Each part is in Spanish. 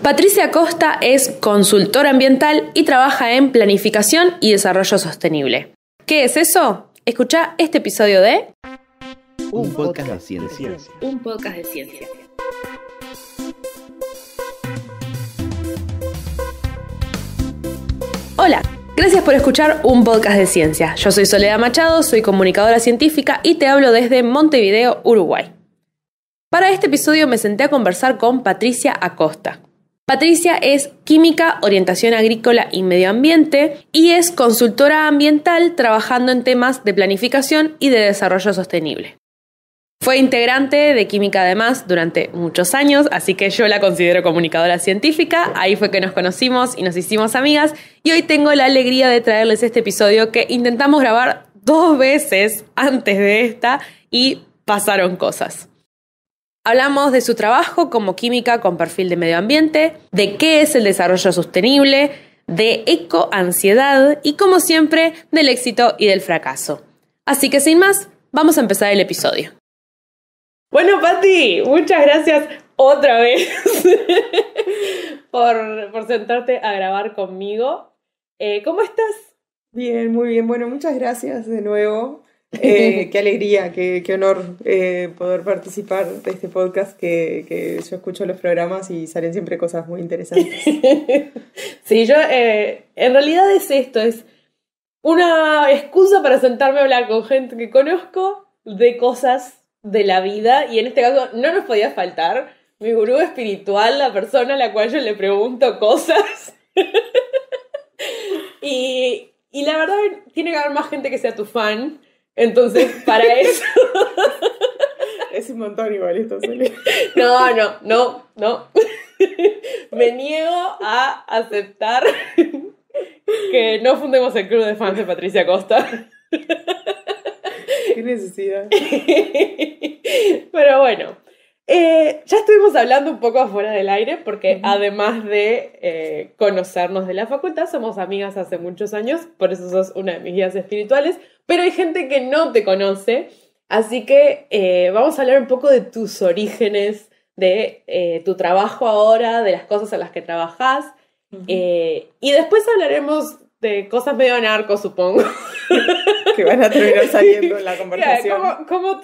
Patricia Acosta es consultora ambiental y trabaja en planificación y desarrollo sostenible. ¿Qué es eso? Escuchá este episodio de Un podcast de ciencia. Un podcast de ciencia. Hola, gracias por escuchar un podcast de ciencia. Yo soy Soledad Machado, soy comunicadora científica y te hablo desde Montevideo, Uruguay. Para este episodio me senté a conversar con Patricia Acosta. Patricia es química, orientación agrícola y medio ambiente y es consultora ambiental trabajando en temas de planificación y de desarrollo sostenible. Fue integrante de Química Además durante muchos años, así que yo la considero comunicadora científica. Ahí fue que nos conocimos y nos hicimos amigas y hoy tengo la alegría de traerles este episodio que intentamos grabar 2 veces antes de esta y pasaron cosas. Hablamos de su trabajo como química con perfil de medio ambiente, de qué es el desarrollo sostenible, de ecoansiedad y, como siempre, del éxito y del fracaso. Así que sin más, vamos a empezar el episodio. Bueno, Pati, muchas gracias otra vez por sentarte a grabar conmigo. ¿Cómo estás? Bien, muy bien. Bueno, muchas gracias de nuevo. Qué alegría, qué honor poder participar de este podcast que yo escucho los programas y salen siempre cosas muy interesantes. Sí, yo en realidad es esto, es una excusa para sentarme a hablar con gente que conozco de cosas de la vida y en este caso no nos podía faltar mi gurú espiritual, la persona a la cual yo le pregunto cosas. y la verdad tiene que haber más gente que sea tu fan. Entonces, para eso... Es un montón igual esto, Soledad. No. Me niego a aceptar que no fundemos el club de fans de Patricia Acosta. Qué necesidad. Pero bueno, ya estuvimos hablando un poco afuera del aire porque además de conocernos de la facultad, somos amigas hace muchos años, por eso sos una de mis guías espirituales. Pero hay gente que no te conoce, así que vamos a hablar un poco de tus orígenes, de tu trabajo ahora, de las cosas en las que trabajás, y después hablaremos de cosas medio narcos, supongo. Que van a terminar saliendo en la conversación. Como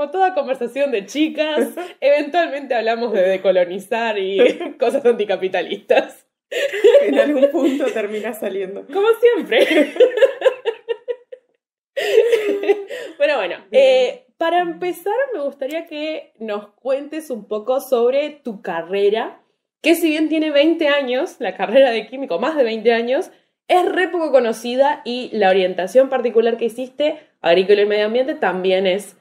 toda conversación de chicas, eventualmente hablamos de decolonizar y cosas anticapitalistas. En algún punto termina saliendo. Como siempre. Pero bueno, para empezar me gustaría que nos cuentes un poco sobre tu carrera, que si bien tiene 20 años, la carrera de químico, más de 20 años, es re poco conocida y la orientación particular que hiciste, agrícola y medio ambiente, también es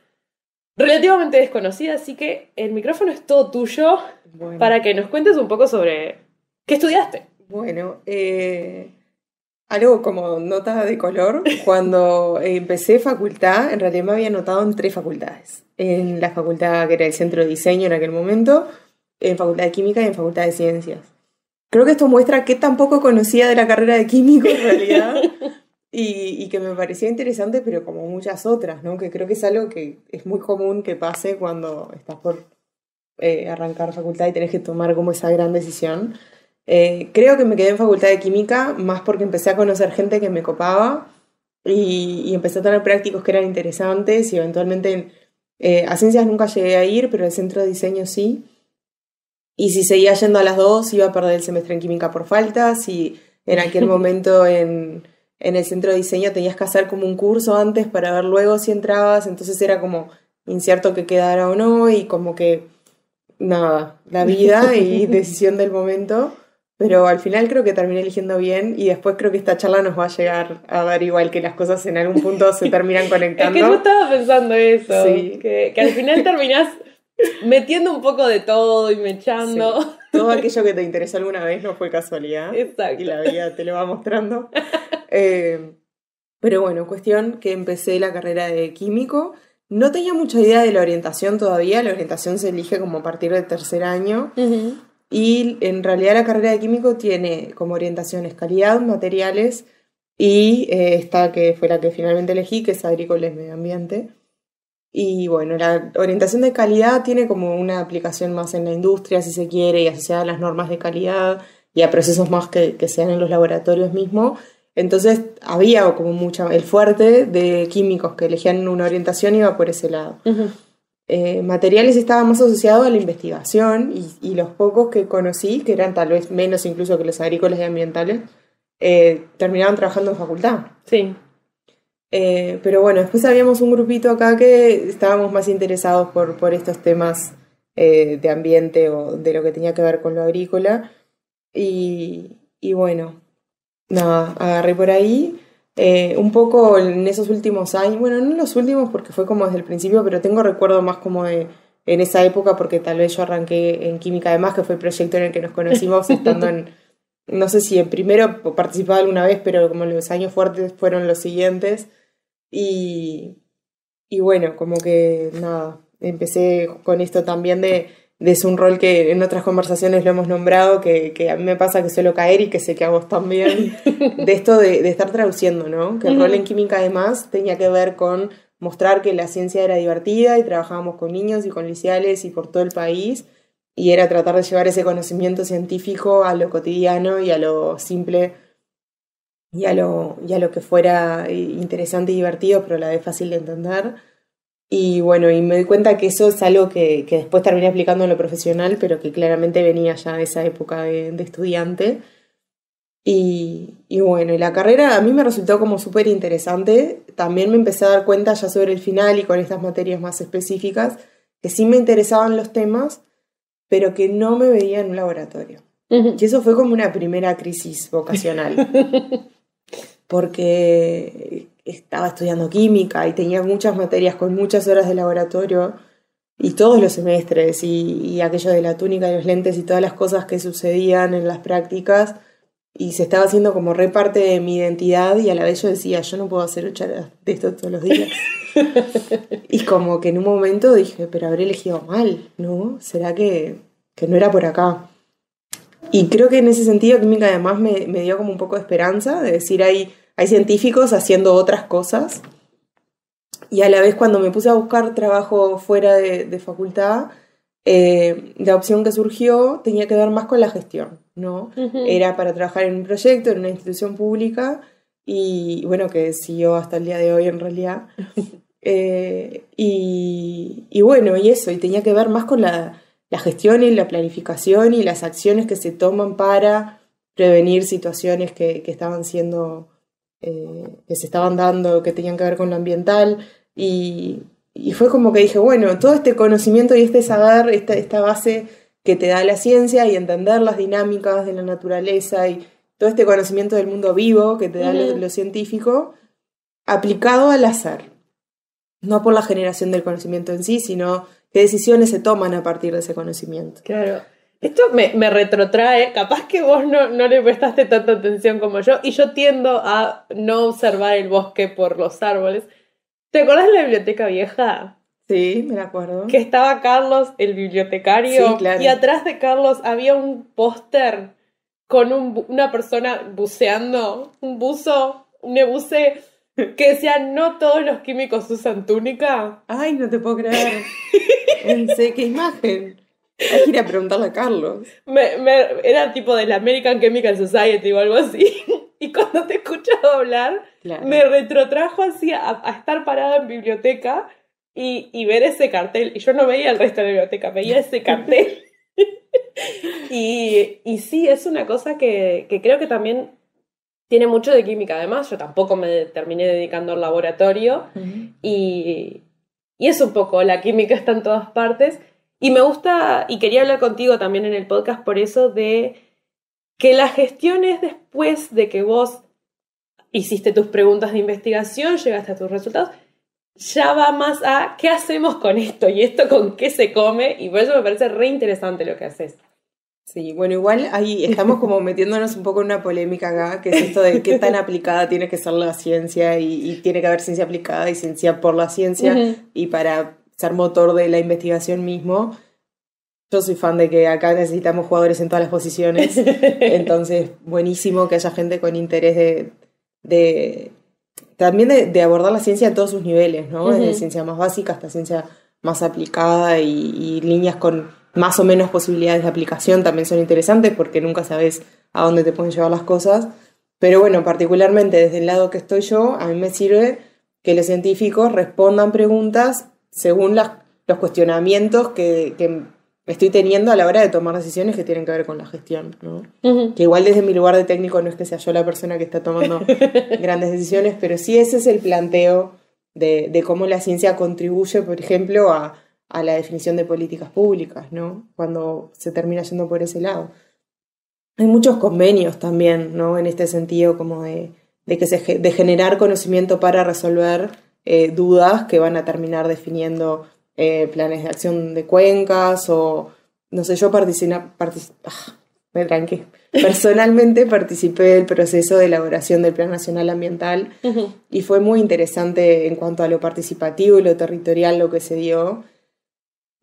relativamente desconocida, así que el micrófono es todo tuyo para que nos cuentes un poco sobre qué estudiaste. Bueno, algo como nota de color, cuando empecé facultad, en realidad me había anotado en 3 facultades. En la facultad que era el Centro de Diseño en aquel momento, en Facultad de Química y en Facultad de Ciencias. Creo que esto muestra qué tan poco conocía de la carrera de químico en realidad y que me parecía interesante, pero como muchas otras, ¿no? Que creo que es algo que es muy común que pase cuando estás por arrancar facultad y tenés que tomar como esa gran decisión. Creo que me quedé en Facultad de Química más porque empecé a conocer gente que me copaba y empecé a tener prácticos que eran interesantes y eventualmente a Ciencias nunca llegué a ir, pero al Centro de Diseño sí. Y si seguía yendo a las 2 iba a perder el semestre en Química por faltas y en aquel momento en el Centro de Diseño tenías que hacer como un curso antes para ver luego si entrabas, entonces era como incierto que quedara o no y como que nada, la vida y decisión del momento. Pero al final creo que terminé eligiendo bien y después creo que esta charla nos va a llegar a dar igual que las cosas en algún punto se terminan conectando. Es que yo estaba pensando eso, sí. que al final terminás metiendo un poco de todo y mechando. Sí. Todo aquello que te interesó alguna vez no fue casualidad. Exacto. Y la vida te lo va mostrando. Pero bueno, cuestión que empecé la carrera de químico. No tenía mucha idea de la orientación todavía. La orientación se elige como a partir del 3er año. Uh-huh. Y en realidad la carrera de químico tiene como orientaciones calidad, materiales y esta que fue la que finalmente elegí, que es agrícola y medio ambiente. Y bueno, la orientación de calidad tiene como una aplicación más en la industria, si se quiere, y asociada a las normas de calidad y a procesos más que se dan en los laboratorios mismos. Entonces había como el fuerte de químicos que elegían una orientación iba por ese lado. Materiales estaba más asociado a la investigación y los pocos que conocí, que eran tal vez menos incluso que los agrícolas y ambientales, terminaban trabajando en facultad. Sí. Pero bueno, después habíamos un grupito acá que estábamos más interesados por estos temas de ambiente o de lo que tenía que ver con lo agrícola. Y bueno, nada, agarré por ahí. Un poco en esos últimos años, bueno, no en los últimos porque fue como desde el principio, pero tengo recuerdo más como en esa época porque tal vez yo arranqué en Química Además, que fue el proyecto en el que nos conocimos estando no sé si en primero participaba alguna vez, pero como los años fuertes fueron los siguientes. Y bueno, como que nada, empecé con esto también de es un rol que en otras conversaciones lo hemos nombrado, que a mí me pasa que suelo caer y que sé que a vos también, de esto de estar traduciendo, ¿no? Que el rol en Química Además tenía que ver con mostrar que la ciencia era divertida y trabajábamos con niños y con liceales y por todo el país, y era tratar de llevar ese conocimiento científico a lo cotidiano y a lo simple y a lo que fuera interesante y divertido, pero a la vez fácil de entender. Y bueno, y me di cuenta que eso es algo que después terminé aplicando en lo profesional, pero que claramente venía ya de esa época de estudiante. Y bueno, y la carrera a mí me resultó como súper interesante. También me empecé a dar cuenta ya sobre el final y con estas materias más específicas, que sí me interesaban los temas, pero que no me veía en un laboratorio. Y eso fue como una primera crisis vocacional. Porque estaba estudiando química y tenía muchas materias con muchas horas de laboratorio y todos los semestres y aquello de la túnica y los lentes y todas las cosas que sucedían en las prácticas y se estaba haciendo como re parte de mi identidad y a la vez yo decía, yo no puedo hacer 8 horas de esto todos los días. Y como que en un momento dije, pero habré elegido mal, ¿no? ¿Será que no era por acá? Y creo que en ese sentido Química Además me dio como un poco de esperanza, de decir, hay científicos haciendo otras cosas. Y a la vez cuando me puse a buscar trabajo fuera de facultad, la opción que surgió tenía que ver más con la gestión, ¿no? Era para trabajar en un proyecto, en una institución pública, y bueno, que siguió hasta el día de hoy en realidad. Y bueno, y eso, y tenía que ver más con la gestión y la planificación y las acciones que se toman para prevenir situaciones que estaban siendo, que se estaban dando, que tenían que ver con lo ambiental. Y fue como que dije, bueno, todo este conocimiento y este saber, esta base que te da la ciencia y entender las dinámicas de la naturaleza y todo este conocimiento del mundo vivo que te da lo científico, aplicado al hacer. No por la generación del conocimiento en sí, sino qué decisiones se toman a partir de ese conocimiento. Claro. Esto me retrotrae, capaz que vos no le prestaste tanta atención como yo, y yo tiendo a no observar el bosque por los árboles. ¿Te acordás de la biblioteca vieja? Sí, me la acuerdo. Que estaba Carlos, el bibliotecario, sí, claro. Y atrás de Carlos había un póster con una persona buceando, un buzo, un nebuce, que decía, no todos los químicos usan túnica. Ay, no te puedo creer. Pensé, qué imagen. Hay que ir a preguntarle a Carlos. Era tipo de la American Chemical Society o algo así. Y cuando te he escuchado hablar, claro, me retrotrajo así a estar parada en biblioteca y ver ese cartel. Y yo no veía el resto de la biblioteca, veía ese cartel. y sí, es una cosa que creo que también tiene mucho de química. Además, yo tampoco me terminé dedicando al laboratorio. Y es un poco, la química está en todas partes. Y me gusta, y quería hablar contigo también en el podcast por eso, de que la gestión es después de que vos hiciste tus preguntas de investigación, llegaste a tus resultados, ya va más a qué hacemos con esto y esto con qué se come, y por eso me parece re interesante lo que haces. Sí, bueno, igual ahí estamos como metiéndonos un poco en una polémica acá, que es esto de qué tan aplicada tiene que ser la ciencia y tiene que haber ciencia aplicada y ciencia por la ciencia y para ser motor de la investigación mismo. Yo soy fan de que acá necesitamos jugadores en todas las posiciones, entonces buenísimo que haya gente con interés de también de abordar la ciencia en todos sus niveles, ¿no? Desde ciencia más básica hasta ciencia más aplicada y líneas con más o menos posibilidades de aplicación también son interesantes porque nunca sabes a dónde te pueden llevar las cosas. Pero bueno, particularmente desde el lado que estoy yo, a mí me sirve que los científicos respondan preguntas según los cuestionamientos que estoy teniendo a la hora de tomar decisiones que tienen que ver con la gestión, ¿no? Que igual desde mi lugar de técnico no es que sea yo la persona que está tomando grandes decisiones, pero sí ese es el planteo de cómo la ciencia contribuye, por ejemplo, a la definición de políticas públicas, ¿no? Cuando se termina yendo por ese lado. Hay muchos convenios también, ¿no? En este sentido, como de generar conocimiento para resolver dudas que van a terminar definiendo planes de acción de cuencas o, no sé, yo me tranqué. Personalmente participé del proceso de elaboración del Plan Nacional Ambiental y fue muy interesante en cuanto a lo participativo y lo territorial lo que se dio.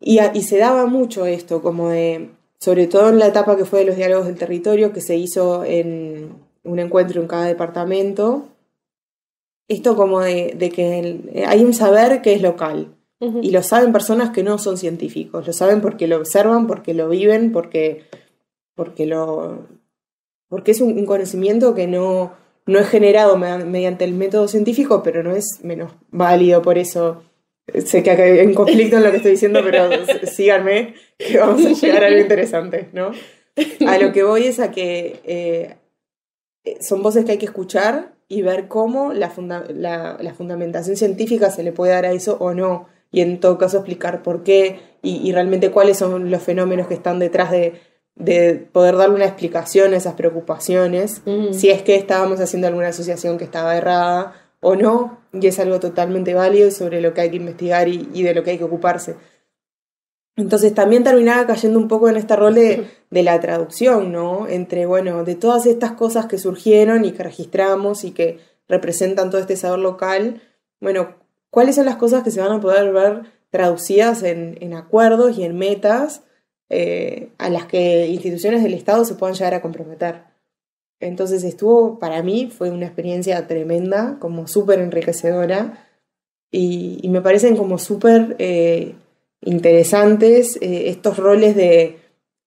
Y se daba mucho esto, como de, sobre todo en la etapa que fue de los diálogos del territorio, que se hizo en un encuentro en cada departamento, esto como de que hay un saber que es local. Y lo saben personas que no son científicos, lo saben porque lo observan, porque lo viven, porque es un conocimiento que no es generado mediante el método científico, pero no es menos válido por eso. Sé que acá hay un conflicto en lo que estoy diciendo, pero síganme, que vamos a llegar a algo interesante, ¿no? A lo que voy es a que son voces que hay que escuchar y ver cómo la fundamentación científica se le puede dar a eso o no, y en todo caso explicar por qué y realmente cuáles son los fenómenos que están detrás de poder darle una explicación a esas preocupaciones, si es que estábamos haciendo alguna asociación que estaba errada o no, y es algo totalmente válido sobre lo que hay que investigar y de lo que hay que ocuparse. Entonces también terminaba cayendo un poco en este rol de la traducción, ¿no? Entre, bueno, de todas estas cosas que surgieron y que registramos y que representan todo este saber local, bueno, ¿cuáles son las cosas que se van a poder ver traducidas en acuerdos y en metas a las que instituciones del Estado se puedan llegar a comprometer? Entonces para mí fue una experiencia tremenda, como súper enriquecedora y me parecen como súper interesantes estos roles de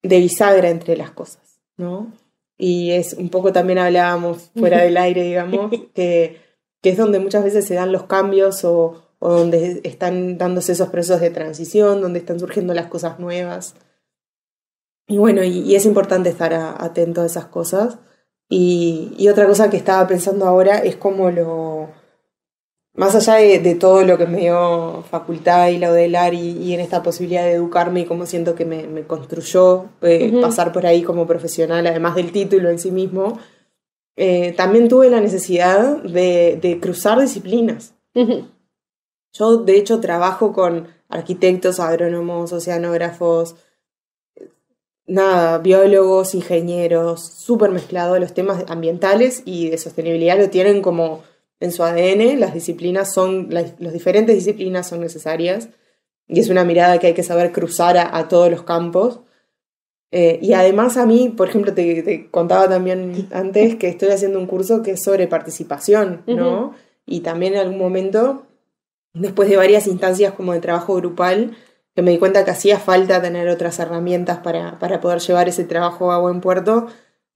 bisagra entre las cosas, ¿no? Y es un poco también hablábamos fuera del aire, digamos, que es donde muchas veces se dan los cambios o donde están dándose esos procesos de transición, donde están surgiendo las cosas nuevas. Y bueno, y es importante estar atento a esas cosas. Y otra cosa que estaba pensando ahora es como más allá de todo lo que me dio facultad y la UDELAR y en esta posibilidad de educarme y cómo siento que me construyó pasar por ahí como profesional, además del título en sí mismo, también tuve la necesidad de cruzar disciplinas. Yo, de hecho, trabajo con arquitectos, agrónomos, oceanógrafos, biólogos, ingenieros, súper mezclado. Los temas ambientales y de sostenibilidad lo tienen como en su ADN. Las diferentes disciplinas son necesarias y es una mirada que hay que saber cruzar a todos los campos. Y además a mí, por ejemplo, te contaba también antes que estoy haciendo un curso que es sobre participación, ¿no? Y también en algún momento, después de varias instancias como de trabajo grupal, que me di cuenta que hacía falta tener otras herramientas para poder llevar ese trabajo a buen puerto,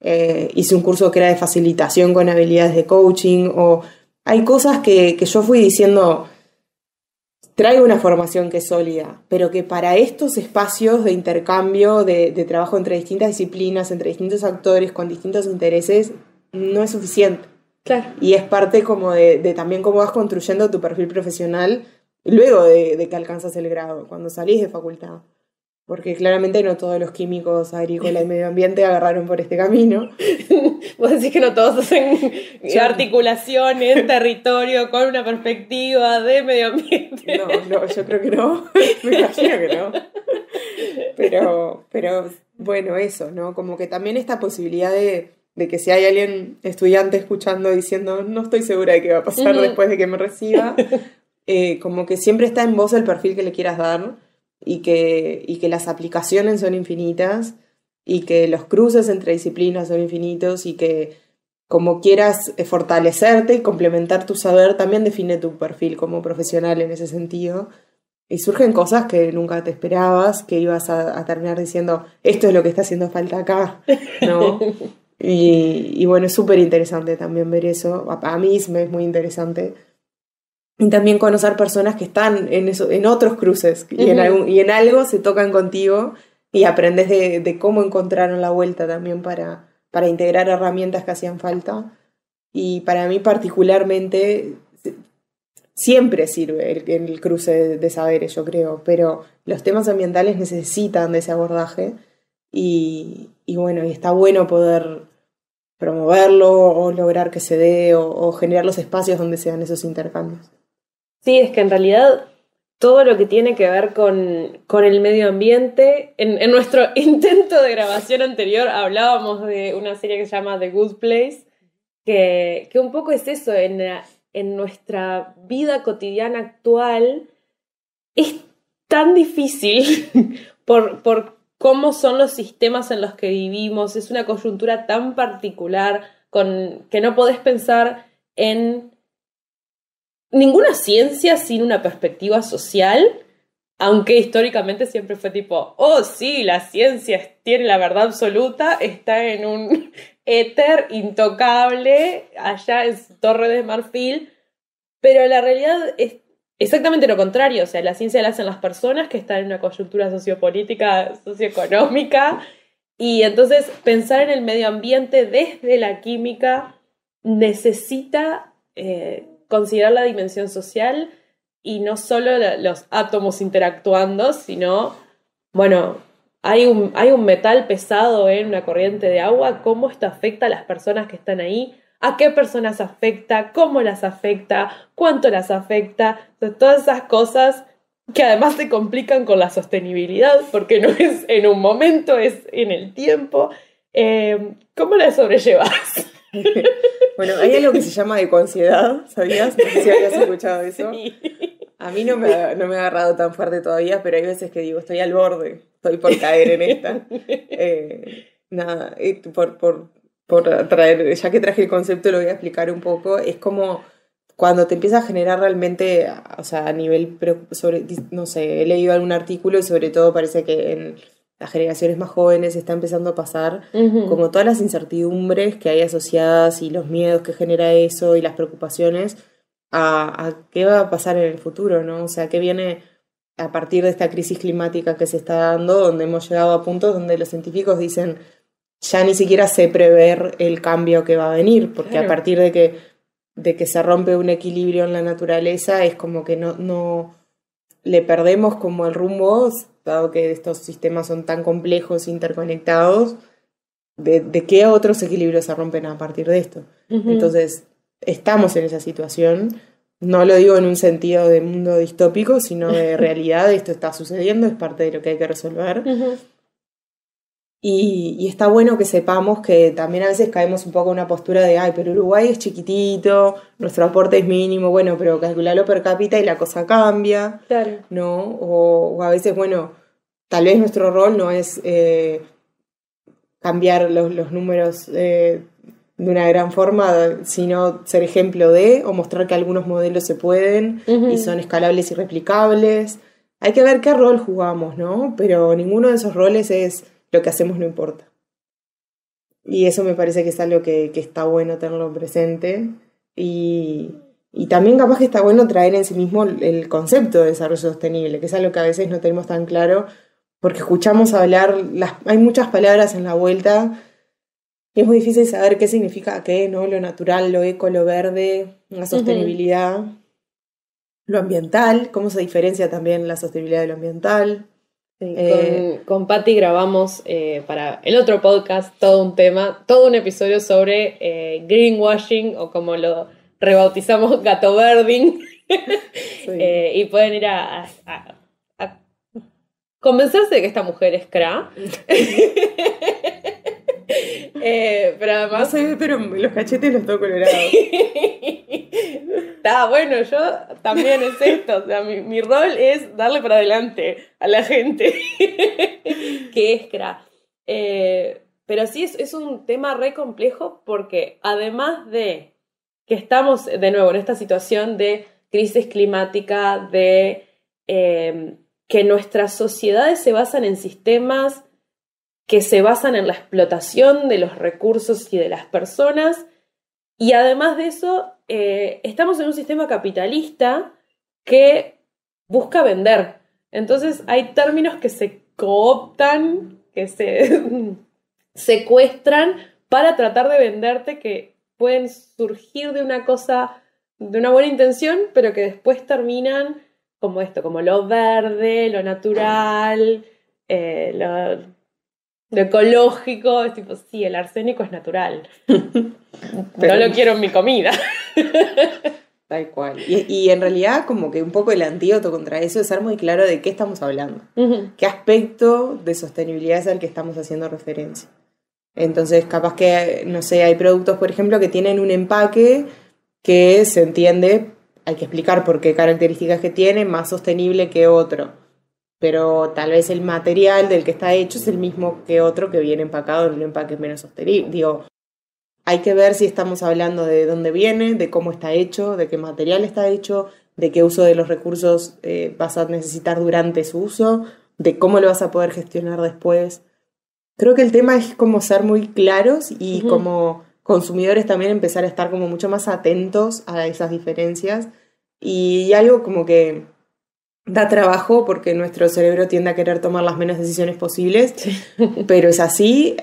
hice un curso que era de facilitación con habilidades de coaching, o hay cosas que yo fui diciendo, traigo una formación que es sólida, pero que para estos espacios de intercambio, de trabajo entre distintas disciplinas, entre distintos actores, con distintos intereses, no es suficiente. Claro. Y es parte como de también cómo vas construyendo tu perfil profesional luego de que alcanzas el grado, cuando salís de facultad. Porque claramente no todos los químicos agrícola y medio ambiente agarraron por este camino. Vos decís que no todos hacen articulaciones, territorio, con una perspectiva de medio ambiente. No, yo creo que no. Me imagino que no. Pero bueno, eso, ¿no? Como que también esta posibilidad de que si hay alguien estudiante escuchando diciendo no estoy segura de qué va a pasar después de que me reciba, como que siempre está en vos el perfil que le quieras dar y que las aplicaciones son infinitas y que los cruces entre disciplinas son infinitos y que como quieras fortalecerte y complementar tu saber, también define tu perfil como profesional en ese sentido. Y surgen cosas que nunca te esperabas, que ibas a terminar diciendo, esto es lo que está haciendo falta acá, ¿no? Y bueno, es súper interesante también ver eso. A mí me es muy interesante. Y también conocer personas que están en otros cruces y en algo se tocan contigo y aprendes de cómo encontraron la vuelta también para integrar herramientas que hacían falta. Y para mí particularmente siempre sirve el cruce de saberes, yo creo, pero los temas ambientales necesitan de ese abordaje y bueno, y está bueno poder promoverlo o lograr que se dé o generar los espacios donde se dan esos intercambios. Sí, es que en realidad todo lo que tiene que ver con el medio ambiente, en nuestro intento de grabación anterior hablábamos de una serie que se llama The Good Place, que un poco es eso, en nuestra vida cotidiana actual es tan difícil por cómo son los sistemas en los que vivimos, es una coyuntura tan particular que no podés pensar en ninguna ciencia sin una perspectiva social, aunque históricamente siempre fue tipo, oh sí, la ciencia tiene la verdad absoluta, está en un éter intocable allá en su torre de marfil, pero la realidad es exactamente lo contrario. O sea, la ciencia la hacen las personas que están en una coyuntura sociopolítica, socioeconómica, y entonces pensar en el medio ambiente desde la química necesita considerar la dimensión social y no solo los átomos interactuando, sino, bueno, hay un metal pesado en una corriente de agua, ¿cómo esto afecta a las personas que están ahí? ¿A qué personas afecta? ¿Cómo las afecta? ¿Cuánto las afecta? Entonces, todas esas cosas que además se complican con la sostenibilidad, porque no es en un momento, es en el tiempo. ¿Cómo las sobrellevas? Bueno, hay algo que se llama ecoansiedad, ¿sabías? No sé si habías escuchado eso. Sí. A mí no me ha agarrado tan fuerte todavía, pero hay veces que digo, estoy al borde, estoy por caer en esta. Nada, por traer, ya que traje el concepto lo voy a explicar un poco. Es como cuando te empieza a generar realmente, o sea, a nivel, no sé, he leído algún artículo y sobre todo parece que en las generaciones más jóvenes está empezando a pasar como todas las incertidumbres que hay asociadas y los miedos que genera eso y las preocupaciones a qué va a pasar en el futuro, ¿no? O sea, qué viene a partir de esta crisis climática que se está dando, donde hemos llegado a puntos donde los científicos dicen ya ni siquiera sé prever el cambio que va a venir, porque claro, a partir de que se rompe un equilibrio en la naturaleza es como que no le perdemos como el rumbo, dado que estos sistemas son tan complejos, interconectados, de qué otros equilibrios se rompen a partir de esto. Entonces, estamos en esa situación. No lo digo en un sentido de mundo distópico, sino de realidad. Esto está sucediendo, es parte de lo que hay que resolver. Y está bueno que sepamos que también a veces caemos un poco en una postura de ay, pero Uruguay es chiquitito, nuestro aporte es mínimo, bueno, pero calculalo per cápita y la cosa cambia, claro, ¿no? O a veces, bueno, tal vez nuestro rol no es cambiar los números de una gran forma, sino ser ejemplo de, o mostrar que algunos modelos se pueden y son escalables y replicables. Hay que ver qué rol jugamos, ¿no? Pero ninguno de esos roles es lo que hacemos no importa. Y eso me parece que es algo que está bueno tenerlo presente. Y también capaz que está bueno traer en sí mismo el concepto de desarrollo sostenible, que es algo que a veces no tenemos tan claro, porque escuchamos hablar, hay muchas palabras en la vuelta, y es muy difícil saber qué significa qué, ¿no? Lo natural, lo eco, lo verde, la sostenibilidad, lo ambiental, cómo se diferencia también la sostenibilidad de lo ambiental. Sí, con Patti grabamos para el otro podcast todo un tema, todo un episodio sobre greenwashing, o como lo rebautizamos, gatoverding. Sí. Y pueden ir a convencerse de que esta mujer es cra. Pero además... No sé, pero los cachetes los tengo colorados. Está bueno, yo también es esto. O sea, mi rol es darle para adelante a la gente que es cra. Pero sí es un tema re complejo porque además de que estamos de nuevo en esta situación de crisis climática, de que nuestras sociedades se basan en sistemas que se basan en la explotación de los recursos y de las personas, y además de eso estamos en un sistema capitalista que busca vender. Entonces hay términos que se cooptan, que se secuestran para tratar de venderte, que pueden surgir de una cosa, de una buena intención, pero que después terminan como esto, como lo verde, lo natural, lo ecológico. Es tipo, sí, el arsénico es natural. Pero no lo quiero en mi comida. Tal cual. Y en realidad como que un poco el antídoto contra eso es ser muy claro de qué estamos hablando. ¿Qué aspecto de sostenibilidad es al que estamos haciendo referencia? Entonces capaz que, no sé, hay productos, por ejemplo, que tienen un empaque que se entiende, hay que explicar por qué características que tiene, más sostenible que otro. Pero tal vez el material del que está hecho es el mismo que otro que viene empacado en un empaque menos sostenible. Digo, hay que ver si estamos hablando de dónde viene, de cómo está hecho, de qué material está hecho, de qué uso de los recursos vas a necesitar durante su uso, de cómo lo vas a poder gestionar después. Creo que el tema es como ser muy claros y como consumidores también empezar a estar como mucho más atentos a esas diferencias. Y algo como que da trabajo porque nuestro cerebro tiende a querer tomar las menos decisiones posibles, pero es así.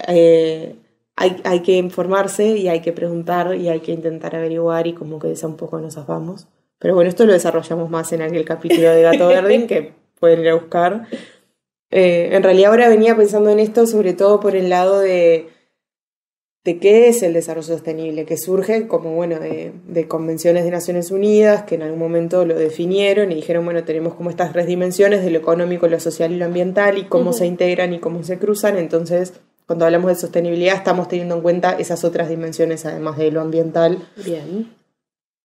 Hay que informarse y hay que preguntar y hay que intentar averiguar, y como que de eso un poco nos zafamos. Pero bueno, esto lo desarrollamos más en aquel capítulo de Gato Verdín que pueden ir a buscar. En realidad ahora venía pensando en esto sobre todo por el lado de qué es el desarrollo sostenible, que surge como, bueno, de convenciones de Naciones Unidas, que en algún momento lo definieron y dijeron, bueno, tenemos como estas 3 dimensiones de lo económico, lo social y lo ambiental, y cómo se integran y cómo se cruzan. Entonces, cuando hablamos de sostenibilidad estamos teniendo en cuenta esas otras dimensiones además de lo ambiental. Bien.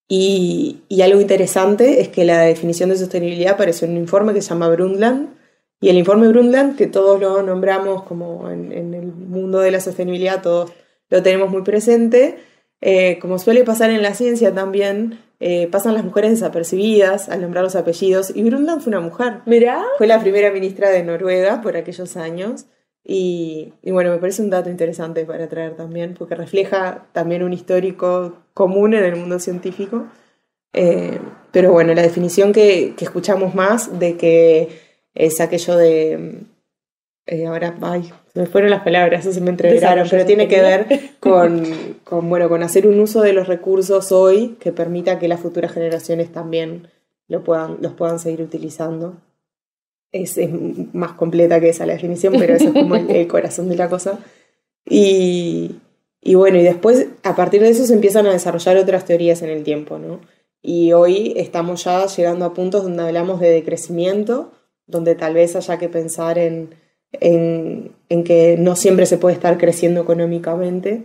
Y algo interesante es que la definición de sostenibilidad apareció en un informe que se llama Brundtland, y el informe Brundtland, que todos lo nombramos como en el mundo de la sostenibilidad, todos lo tenemos muy presente, como suele pasar en la ciencia también, pasan las mujeres desapercibidas al nombrar los apellidos, y Brundtland fue una mujer. Mirá. Fue la primera ministra de Noruega por aquellos años. Y bueno, me parece un dato interesante para traer también, porque refleja también un histórico común en el mundo científico. Pero bueno, la definición que escuchamos más de que es aquello de... ahora, se me fueron las palabras, se me entregaron, pero tiene que ver con hacer un uso de los recursos hoy que permita que las futuras generaciones también los puedan seguir utilizando. Es más completa que esa la definición, pero eso es como el corazón de la cosa. Y bueno, y después a partir de eso se empiezan a desarrollar otras teorías en el tiempo, ¿no? Y hoy estamos ya llegando a puntos donde hablamos de decrecimiento, donde tal vez haya que pensar en que no siempre se puede estar creciendo económicamente.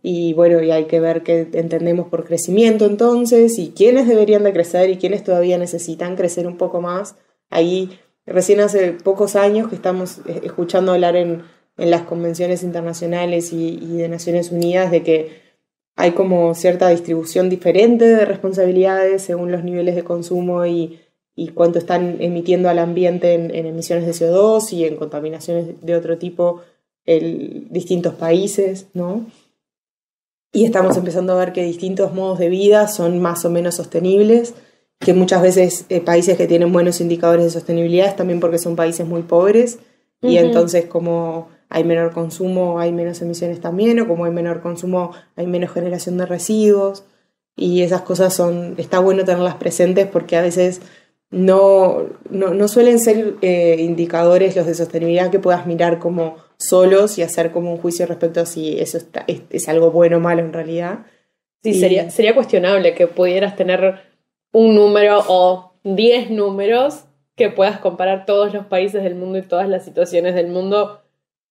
Y bueno, y hay que ver qué entendemos por crecimiento entonces, y quiénes deberían de crecer y quiénes todavía necesitan crecer un poco más. Ahí recién hace pocos años que estamos escuchando hablar en las convenciones internacionales y de Naciones Unidas de que hay como cierta distribución diferente de responsabilidades según los niveles de consumo y cuánto están emitiendo al ambiente en emisiones de CO2 y en contaminaciones de otro tipo en distintos países, ¿no? Y estamos empezando a ver que distintos modos de vida son más o menos sostenibles, que muchas veces países que tienen buenos indicadores de sostenibilidad es también porque son países muy pobres, y entonces como hay menor consumo hay menos emisiones también, o como hay menor consumo hay menos generación de residuos, y esas cosas está bueno tenerlas presentes porque a veces no suelen ser indicadores los de sostenibilidad que puedas mirar como solos y hacer como un juicio respecto a si eso es algo bueno o malo en realidad. Sí, sería cuestionable que pudieras tener un número o 10 números que puedas comparar todos los países del mundo y todas las situaciones del mundo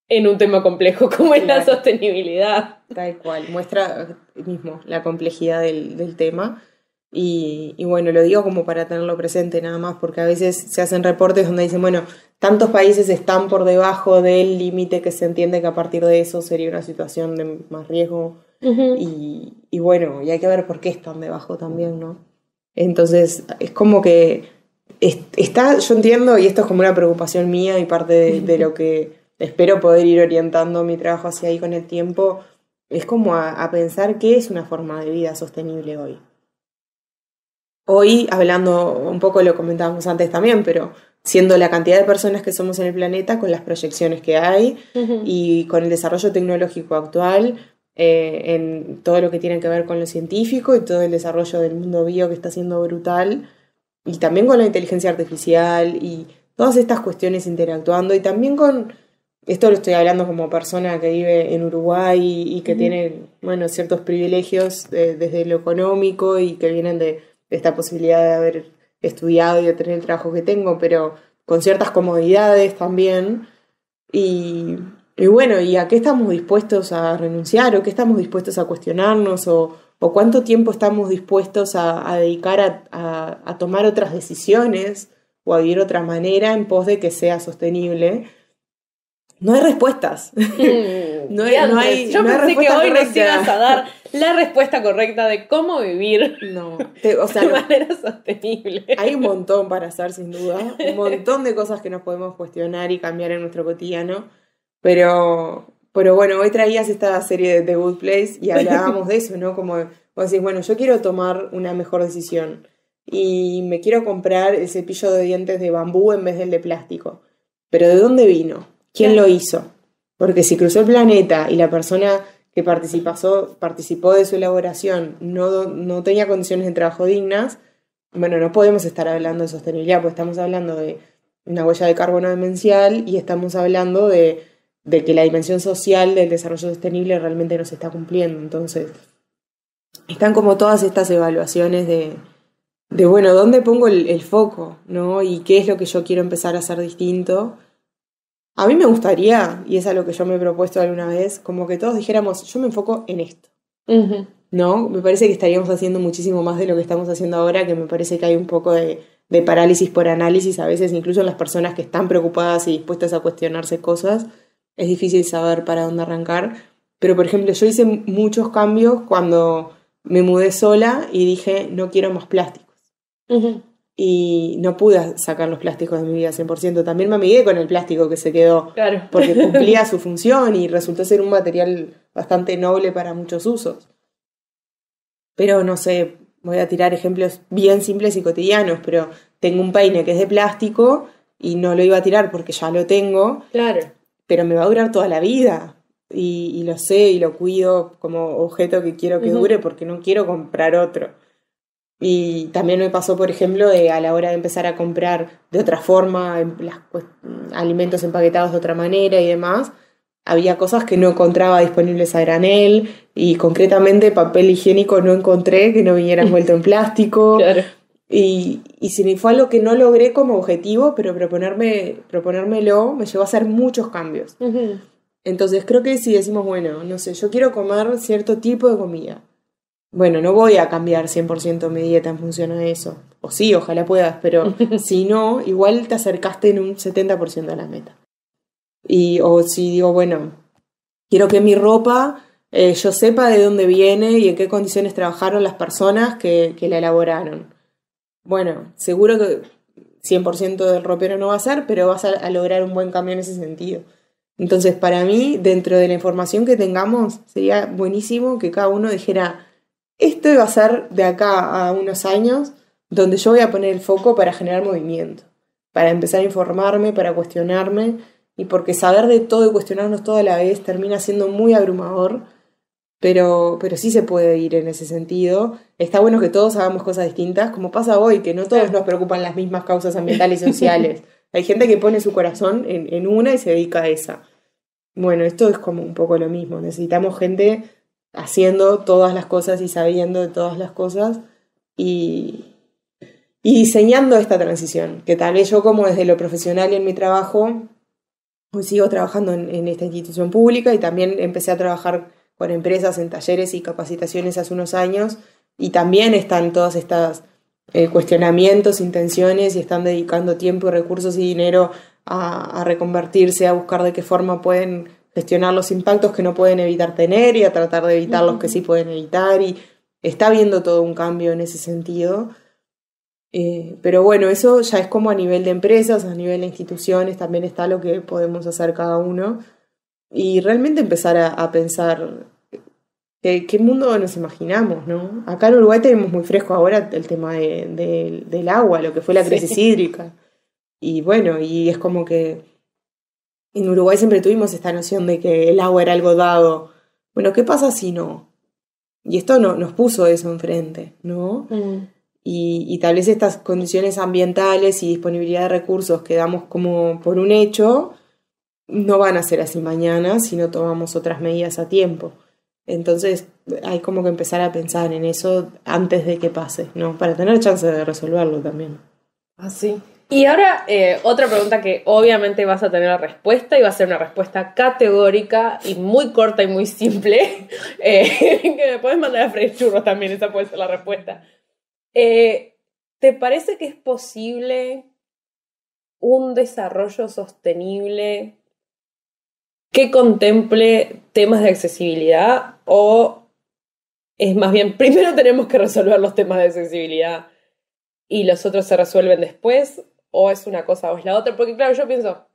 en un tema complejo como es la sostenibilidad. Tal cual, muestra mismo la complejidad del tema. Y bueno, lo digo como para tenerlo presente nada más, porque a veces se hacen reportes donde dicen, bueno, tantos países están por debajo del límite que se entiende que a partir de eso sería una situación de más riesgo. Y bueno, y hay que ver por qué están debajo también, ¿no? Entonces, es como que yo entiendo, y esto es como una preocupación mía y parte de lo que espero poder ir orientando mi trabajo hacia ahí con el tiempo, es como a pensar qué es una forma de vida sostenible hoy. Hoy, hablando un poco, lo comentábamos antes también, pero siendo la cantidad de personas que somos en el planeta, con las proyecciones que hay y con el desarrollo tecnológico actual, en todo lo que tiene que ver con lo científico y todo el desarrollo del mundo bio que está siendo brutal, y también con la inteligencia artificial y todas estas cuestiones interactuando, y también con, esto lo estoy hablando como persona que vive en Uruguay y que tiene, bueno, ciertos privilegios desde lo económico y que vienen de esta posibilidad de haber estudiado y de tener el trabajo que tengo, pero con ciertas comodidades también. Y bueno, ¿y a qué estamos dispuestos a renunciar? ¿O qué estamos dispuestos a cuestionarnos? ¿O cuánto tiempo estamos dispuestos a dedicar a tomar otras decisiones o a vivir otra manera en pos de que sea sostenible? No hay respuestas. No hay Yo pensé que hoy nos ibas a dar la respuesta correcta de cómo vivir de manera sostenible. Hay un montón para hacer, sin duda. Un montón de cosas que nos podemos cuestionar y cambiar en nuestro cotidiano. Pero bueno, hoy traías esta serie de The Good Place y hablábamos de eso, ¿no? Como vos decís, bueno, yo quiero tomar una mejor decisión y me quiero comprar el cepillo de dientes de bambú en vez del de plástico. ¿Pero de dónde vino? ¿Quién lo hizo? Porque si cruzó el planeta y la persona que participó de su elaboración no tenía condiciones de trabajo dignas, bueno, no podemos estar hablando de sostenibilidad, porque estamos hablando de una huella de carbono demencial y estamos hablando de que la dimensión social del desarrollo sostenible realmente no se está cumpliendo. Entonces, están como todas estas evaluaciones de bueno, ¿dónde pongo el foco? ¿No? Y qué es lo que yo quiero empezar a hacer distinto. A mí me gustaría, y es algo que yo me he propuesto alguna vez, como que todos dijéramos, yo me enfoco en esto. ¿No? Me parece que estaríamos haciendo muchísimo más de lo que estamos haciendo ahora, que me parece que hay un poco de parálisis por análisis, a veces incluso en las personas que están preocupadas y dispuestas a cuestionarse cosas, es difícil saber para dónde arrancar. Pero, por ejemplo, yo hice muchos cambios cuando me mudé sola y dije, no quiero más plásticos. Y no pude sacar los plásticos de mi vida 100%. También me amigué con el plástico que se quedó, porque cumplía su función y resultó ser un material bastante noble para muchos usos. Pero no sé, voy a tirar ejemplos bien simples y cotidianos, pero tengo un peine que es de plástico y no lo iba a tirar porque ya lo tengo, pero me va a durar toda la vida. Y lo sé y lo cuido como objeto que quiero que dure porque no quiero comprar otro. Y también me pasó, por ejemplo, a la hora de empezar a comprar de otra forma, alimentos empaquetados de otra manera y demás, había cosas que no encontraba disponibles a granel y concretamente papel higiénico no encontré que no viniera envuelto en plástico. Y fue algo que no logré como objetivo, pero proponérmelo me llevó a hacer muchos cambios. Entonces creo que si decimos, bueno, no sé, yo quiero comer cierto tipo de comida. Bueno, no voy a cambiar 100% mi dieta en función a eso. O sí, ojalá puedas, pero si no, igual te acercaste en un 70% a la meta. O si digo, bueno, quiero que mi ropa yo sepa de dónde viene y en qué condiciones trabajaron las personas que la elaboraron. Bueno, seguro que 100% del ropero no va a ser, pero vas a lograr un buen cambio en ese sentido. Entonces, para mí, dentro de la información que tengamos, sería buenísimo que cada uno dijera, esto va a ser de acá a unos años donde yo voy a poner el foco para generar movimiento, para empezar a informarme, para cuestionarme, y porque saber de todo y cuestionarnos todo a la vez termina siendo muy abrumador, pero sí se puede ir en ese sentido. Está bueno que todos hagamos cosas distintas, como pasa hoy, que no todos nos preocupan las mismas causas ambientales y sociales. Hay gente que pone su corazón en una y se dedica a esa. Bueno, esto es como un poco lo mismo. Necesitamos gente haciendo todas las cosas y sabiendo de todas las cosas y diseñando esta transición, que tal vez yo como desde lo profesional y en mi trabajo, hoy sigo trabajando en esta institución pública y también empecé a trabajar con empresas en talleres y capacitaciones hace unos años y también están todas estas cuestionamientos, intenciones y están dedicando tiempo, recursos y dinero a reconvertirse, a buscar de qué forma pueden gestionar los impactos que no pueden evitar tener y a tratar de evitar los que sí pueden evitar, y está habiendo todo un cambio en ese sentido. Pero bueno, eso ya es como a nivel de empresas, a nivel de instituciones, también está lo que podemos hacer cada uno y realmente empezar a pensar qué mundo nos imaginamos, ¿no? Acá en Uruguay tenemos muy fresco ahora el tema del agua, lo que fue la crisis hídrica. Y bueno, y es como que en Uruguay siempre tuvimos esta noción de que el agua era algo dado. Bueno, ¿qué pasa si no? Y esto nos puso eso enfrente, ¿no? Y tal vez estas condiciones ambientales y disponibilidad de recursos que damos como por un hecho no van a ser así mañana si no tomamos otras medidas a tiempo. Entonces hay como que empezar a pensar en eso antes de que pase, ¿no? Para tener chance de resolverlo también. Así. Y ahora otra pregunta que obviamente vas a tener la respuesta y va a ser una respuesta categórica y muy corta y muy simple. Que me puedes mandar a freír churros también, esa puede ser la respuesta. ¿Te parece que es posible un desarrollo sostenible que contemple temas de accesibilidad, o es más bien primero tenemos que resolver los temas de accesibilidad y los otros se resuelven después, o es una cosa o es la otra? Porque claro, yo pienso,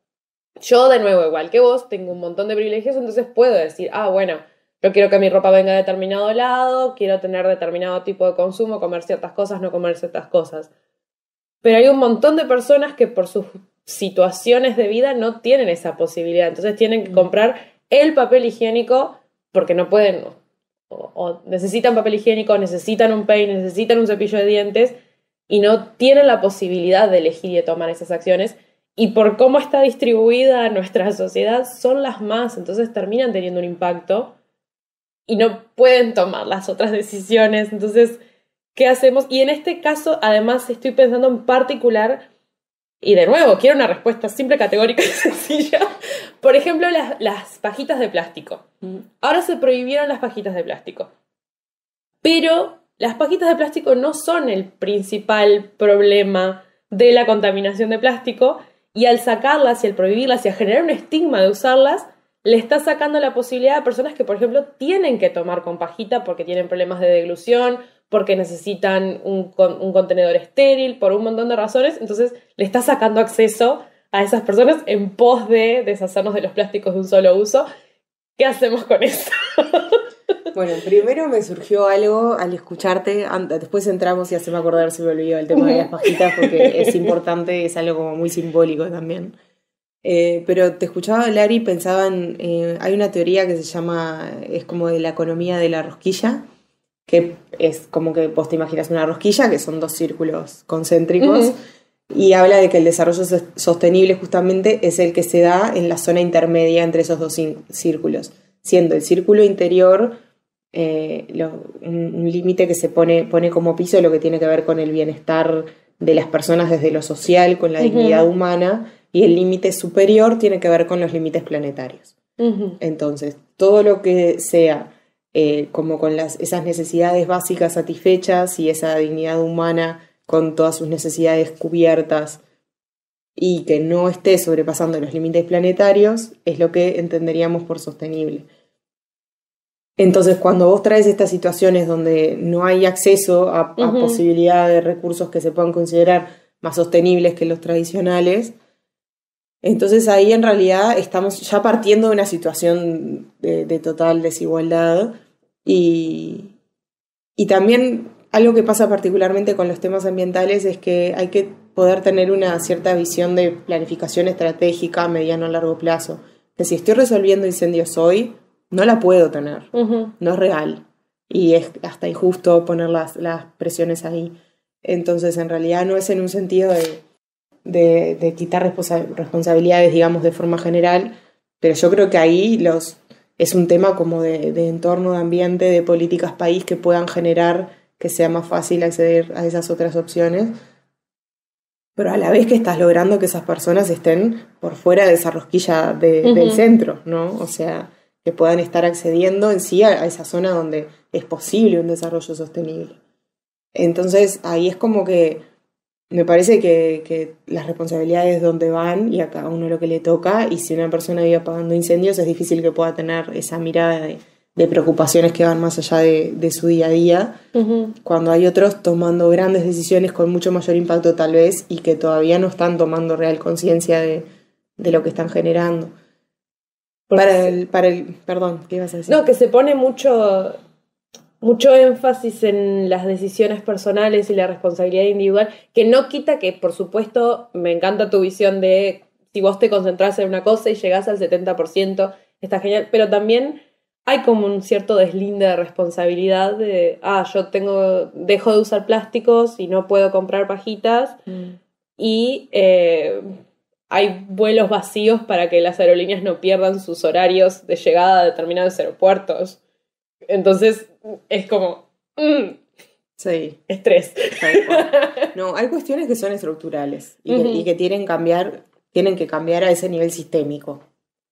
yo de nuevo igual que vos tengo un montón de privilegios, entonces puedo decir, bueno, yo quiero que mi ropa venga de determinado lado, quiero tener determinado tipo de consumo, comer ciertas cosas, no comer ciertas cosas. Pero hay un montón de personas que por sus situaciones de vida no tienen esa posibilidad. Entonces tienen que comprar el papel higiénico porque no pueden, o necesitan papel higiénico, necesitan un peine, necesitan un cepillo de dientes y no tienen la posibilidad de elegir y de tomar esas acciones. Y por cómo está distribuida nuestra sociedad, son las más. Entonces terminan teniendo un impacto y no pueden tomar las otras decisiones. Entonces, ¿qué hacemos? Y en este caso, además, estoy pensando en particular, y de nuevo, quiero una respuesta simple, categórica y sencilla. Por ejemplo, las pajitas de plástico. Ahora se prohibieron las pajitas de plástico. Pero las pajitas de plástico no son el principal problema de la contaminación de plástico, y al sacarlas y al prohibirlas y a generar un estigma de usarlas, le está sacando la posibilidad a personas que, por ejemplo, tienen que tomar con pajita porque tienen problemas de deglución, porque necesitan un contenedor estéril, por un montón de razones. Entonces le está sacando acceso a esas personas en pos de deshacernos de los plásticos de un solo uso. ¿Qué hacemos con eso? Bueno, primero me surgió algo al escucharte, después entramos y hacemos acordar, se me olvidó el tema de las pajitas porque es importante, es algo como muy simbólico también. Pero te escuchaba hablar y pensaba en, hay una teoría que se llama, es como de la economía de la rosquilla, que es como que vos te imaginas una rosquilla, que son dos círculos concéntricos, y habla de que el desarrollo sostenible justamente es el que se da en la zona intermedia entre esos dos círculos, siendo el círculo interior un límite que se pone como piso lo que tiene que ver con el bienestar de las personas desde lo social, con la dignidad humana, y el límite superior tiene que ver con los límites planetarios. Entonces, todo lo que sea como con esas necesidades básicas satisfechas y esa dignidad humana con todas sus necesidades cubiertas y que no esté sobrepasando los límites planetarios, es lo que entenderíamos por sostenible. Entonces, cuando vos traes estas situaciones donde no hay acceso a posibilidad de recursos que se puedan considerar más sostenibles que los tradicionales, entonces ahí en realidad estamos ya partiendo de una situación de total desigualdad, y también algo que pasa particularmente con los temas ambientales es que hay que poder tener una cierta visión de planificación estratégica a mediano o largo plazo. Que si estoy resolviendo incendios hoy, no la puedo tener, no es real, y es hasta injusto poner las presiones ahí. Entonces en realidad no es en un sentido de quitar responsabilidades, digamos, de forma general, pero yo creo que ahí es un tema como de entorno, de ambiente, de políticas país que puedan generar que sea más fácil acceder a esas otras opciones, pero a la vez que estás logrando que esas personas estén por fuera de esa rosquilla del centro, ¿no? O sea, que puedan estar accediendo en sí a esa zona donde es posible un desarrollo sostenible. Entonces ahí es como que Me parece que las responsabilidades dónde van y a cada uno lo que le toca, y si una persona vive apagando incendios es difícil que pueda tener esa mirada de preocupaciones que van más allá de su día a día, cuando hay otros tomando grandes decisiones con mucho mayor impacto tal vez y que todavía no están tomando real conciencia de lo que están generando. Perdón, ¿qué ibas a decir? No, que se pone mucho énfasis en las decisiones personales y la responsabilidad individual, que no quita que, por supuesto, me encanta tu visión de si vos te concentrás en una cosa y llegás al 70%, está genial, pero también hay como un cierto deslinde de responsabilidad de, dejo de usar plásticos y no puedo comprar pajitas, y hay vuelos vacíos para que las aerolíneas no pierdan sus horarios de llegada a determinados aeropuertos. Entonces es como sí, estrés. No, hay cuestiones que son estructurales y que tienen que cambiar a ese nivel sistémico.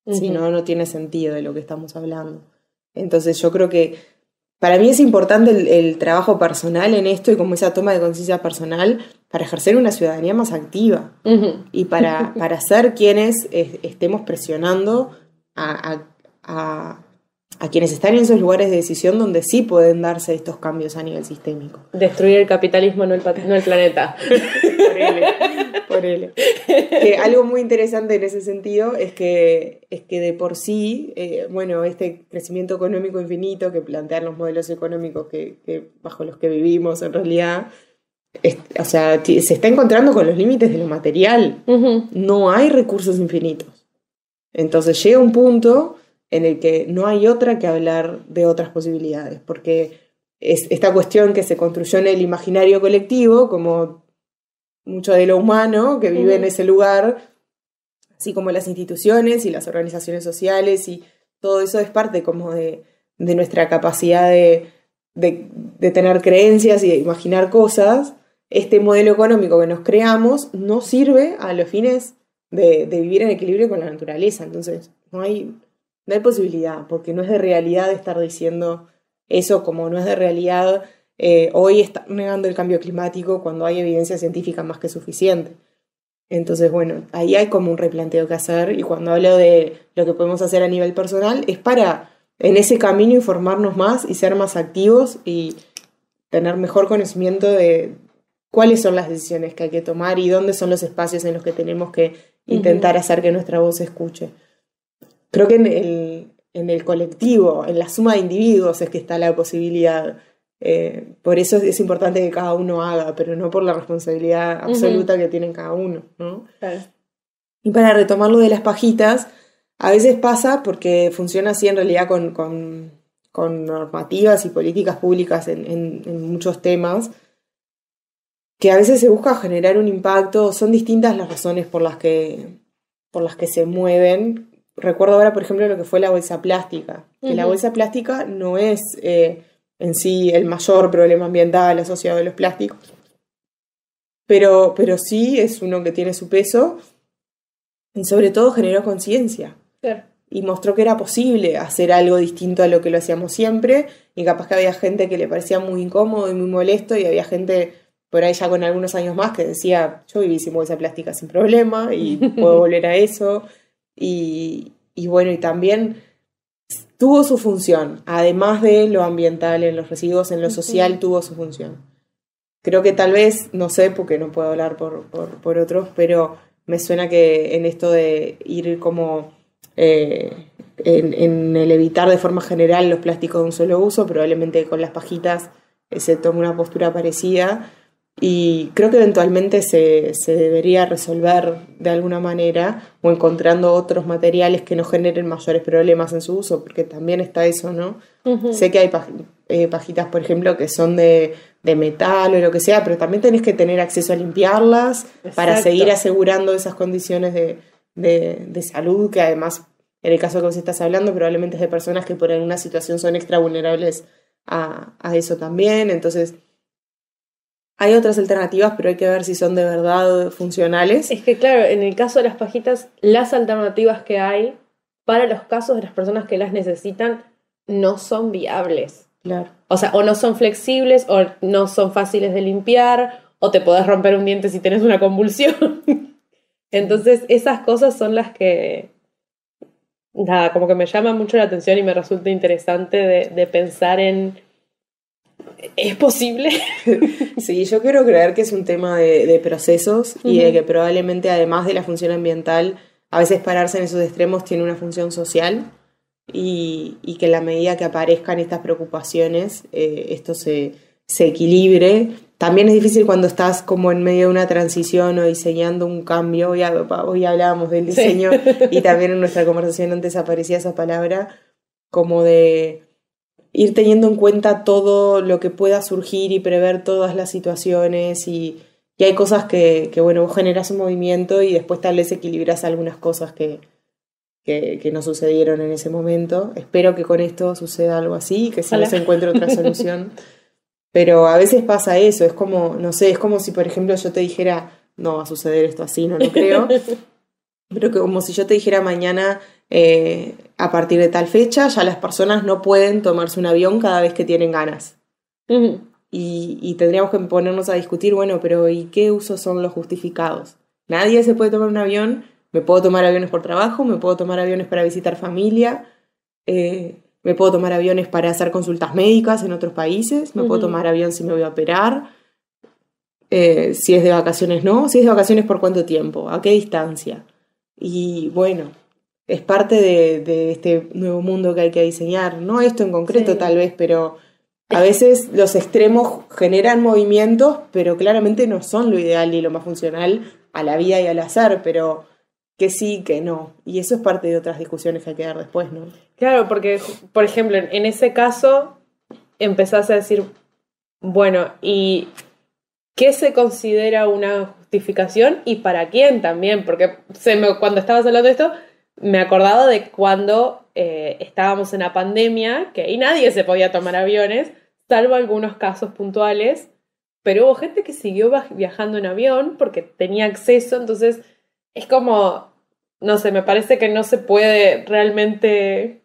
Si no, no tiene sentido de lo que estamos hablando. Entonces yo creo que para mí es importante el trabajo personal en esto y como esa toma de conciencia personal para ejercer una ciudadanía más activa y para ser quienes estemos presionando a quienes están en esos lugares de decisión donde sí pueden darse estos cambios a nivel sistémico. Destruir el capitalismo, no el planeta. Por él. Que algo muy interesante en ese sentido es que de por sí, este crecimiento económico infinito que plantean los modelos económicos que bajo los que vivimos en realidad, se está encontrando con los límites de lo material. No hay recursos infinitos. Entonces llega un punto en el que no hay otra que hablar de otras posibilidades, porque es esta cuestión que se construyó en el imaginario colectivo, como mucho de lo humano que vive en ese lugar, así como las instituciones y las organizaciones sociales, y todo eso es parte como de nuestra capacidad de tener creencias y de imaginar cosas. Este modelo económico que nos creamos no sirve a los fines de vivir en equilibrio con la naturaleza, entonces no hay posibilidad, porque no es de realidad estar diciendo eso, como no es de realidad hoy estar negando el cambio climático cuando hay evidencia científica más que suficiente. Entonces, bueno, ahí hay como un replanteo que hacer, y cuando hablo de lo que podemos hacer a nivel personal es para, en ese camino, informarnos más y ser más activos y tener mejor conocimiento de cuáles son las decisiones que hay que tomar y dónde son los espacios en los que tenemos que intentar hacer que nuestra voz se escuche. Creo que en el colectivo, en la suma de individuos es que está la posibilidad. Por eso es importante que cada uno haga, pero no por la responsabilidad absoluta que tiene cada uno, ¿no? Claro. Y para retomar lo de las pajitas, a veces pasa, porque funciona así en realidad con normativas y políticas públicas en muchos temas, que a veces se busca generar un impacto. Son distintas las razones por las que se mueven. Recuerdo ahora, por ejemplo, lo que fue la bolsa plástica. Que la bolsa plástica no es en sí el mayor problema ambiental asociado a los plásticos, pero sí es uno que tiene su peso y sobre todo generó conciencia. Claro. Y mostró que era posible hacer algo distinto a lo que lo hacíamos siempre, y capaz que había gente que le parecía muy incómodo y muy molesto, y había gente por ahí ya con algunos años más que decía, yo viví sin bolsa plástica sin problema y puedo volver a eso. Y bueno, y también tuvo su función, además de lo ambiental, en los residuos, en lo social, tuvo su función. Creo que tal vez, no sé, porque no puedo hablar por otros, pero me suena que en esto de ir como en el evitar de forma general los plásticos de un solo uso, probablemente con las pajitas se tome una postura parecida. Y creo que eventualmente se debería resolver de alguna manera, o encontrando otros materiales que no generen mayores problemas en su uso, porque también está eso, ¿no? Sé que hay pajitas, por ejemplo, que son de metal o lo que sea, pero también tenés que tener acceso a limpiarlas. Exacto. Para seguir asegurando esas condiciones de salud, que además, en el caso que vos estás hablando, probablemente es de personas que por alguna situación son extra vulnerables a eso también. Entonces, hay otras alternativas, pero hay que ver si son de verdad funcionales. Es que claro, en el caso de las pajitas, las alternativas que hay para los casos de las personas que las necesitan no son viables. Claro. O sea, o no son flexibles, o no son fáciles de limpiar, o te podés romper un diente si tenés una convulsión. Entonces esas cosas son las que, nada, como que me llaman mucho la atención y me resulta interesante de pensar en, ¿es posible? Sí, yo quiero creer que es un tema de procesos y de que probablemente además de la función ambiental, a veces pararse en esos extremos tiene una función social y que en la medida que aparezcan estas preocupaciones, esto se equilibre. También es difícil cuando estás como en medio de una transición o diseñando un cambio. Hoy hablábamos del diseño y también en nuestra conversación antes aparecía esa palabra, como de ir teniendo en cuenta todo lo que pueda surgir y prever todas las situaciones y hay cosas que bueno, vos generás un movimiento y después tal vez equilibras algunas cosas que no sucedieron en ese momento. Espero que con esto suceda algo así, que si no se encuentre otra solución. Pero a veces pasa eso, es como, no sé, es como si por ejemplo yo te dijera, no va a suceder esto así, no lo creo, pero que como si yo te dijera mañana, a partir de tal fecha, ya las personas no pueden tomarse un avión cada vez que tienen ganas. Y tendríamos que ponernos a discutir, bueno, pero ¿y qué usos son los justificados? Nadie se puede tomar un avión, me puedo tomar aviones por trabajo, me puedo tomar aviones para visitar familia, me puedo tomar aviones para hacer consultas médicas en otros países, me puedo tomar avión si me voy a operar, si es de vacaciones no, si es de vacaciones por cuánto tiempo, a qué distancia. Y bueno, es parte de este nuevo mundo que hay que diseñar, no esto en concreto tal vez, pero a veces los extremos generan movimientos, pero claramente no son lo ideal ni lo más funcional a la vida y al hacer, pero que sí, que no. Y eso es parte de otras discusiones que hay que dar después, ¿no? Claro, porque, por ejemplo, en ese caso empezás a decir, bueno, ¿y qué se considera una justificación y para quién también? Porque cuando estabas hablando de esto, me acordaba de cuando estábamos en la pandemia, que ahí nadie se podía tomar aviones, salvo algunos casos puntuales, pero hubo gente que siguió viajando en avión porque tenía acceso, entonces es como, no sé, me parece que no se puede realmente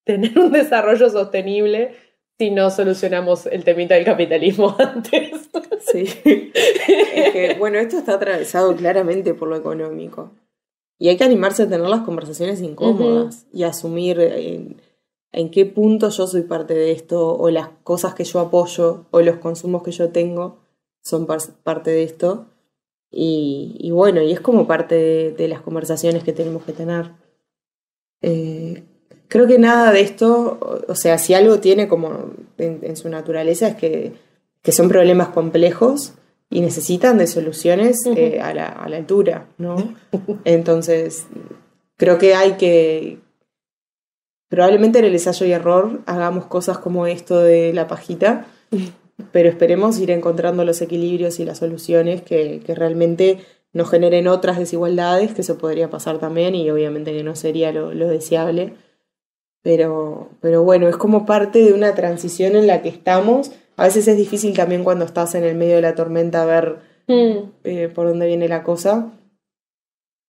tener un desarrollo sostenible si no solucionamos el temita del capitalismo antes. Sí. Es que, bueno, esto está atravesado claramente por lo económico. Y hay que animarse a tener las conversaciones incómodas y asumir en qué punto yo soy parte de esto, o las cosas que yo apoyo, o los consumos que yo tengo son parte de esto. Y bueno, y es como parte de las conversaciones que tenemos que tener. Creo que nada de esto, o sea, si algo tiene como en su naturaleza es que son problemas complejos y necesitan de soluciones a la altura, ¿no? Entonces, creo que hay que, probablemente en el ensayo y error hagamos cosas como esto de la pajita, pero esperemos ir encontrando los equilibrios y las soluciones que realmente no generen otras desigualdades, que eso podría pasar también y obviamente que no sería lo deseable. Pero bueno, es como parte de una transición en la que estamos. A veces es difícil también cuando estás en el medio de la tormenta ver por dónde viene la cosa.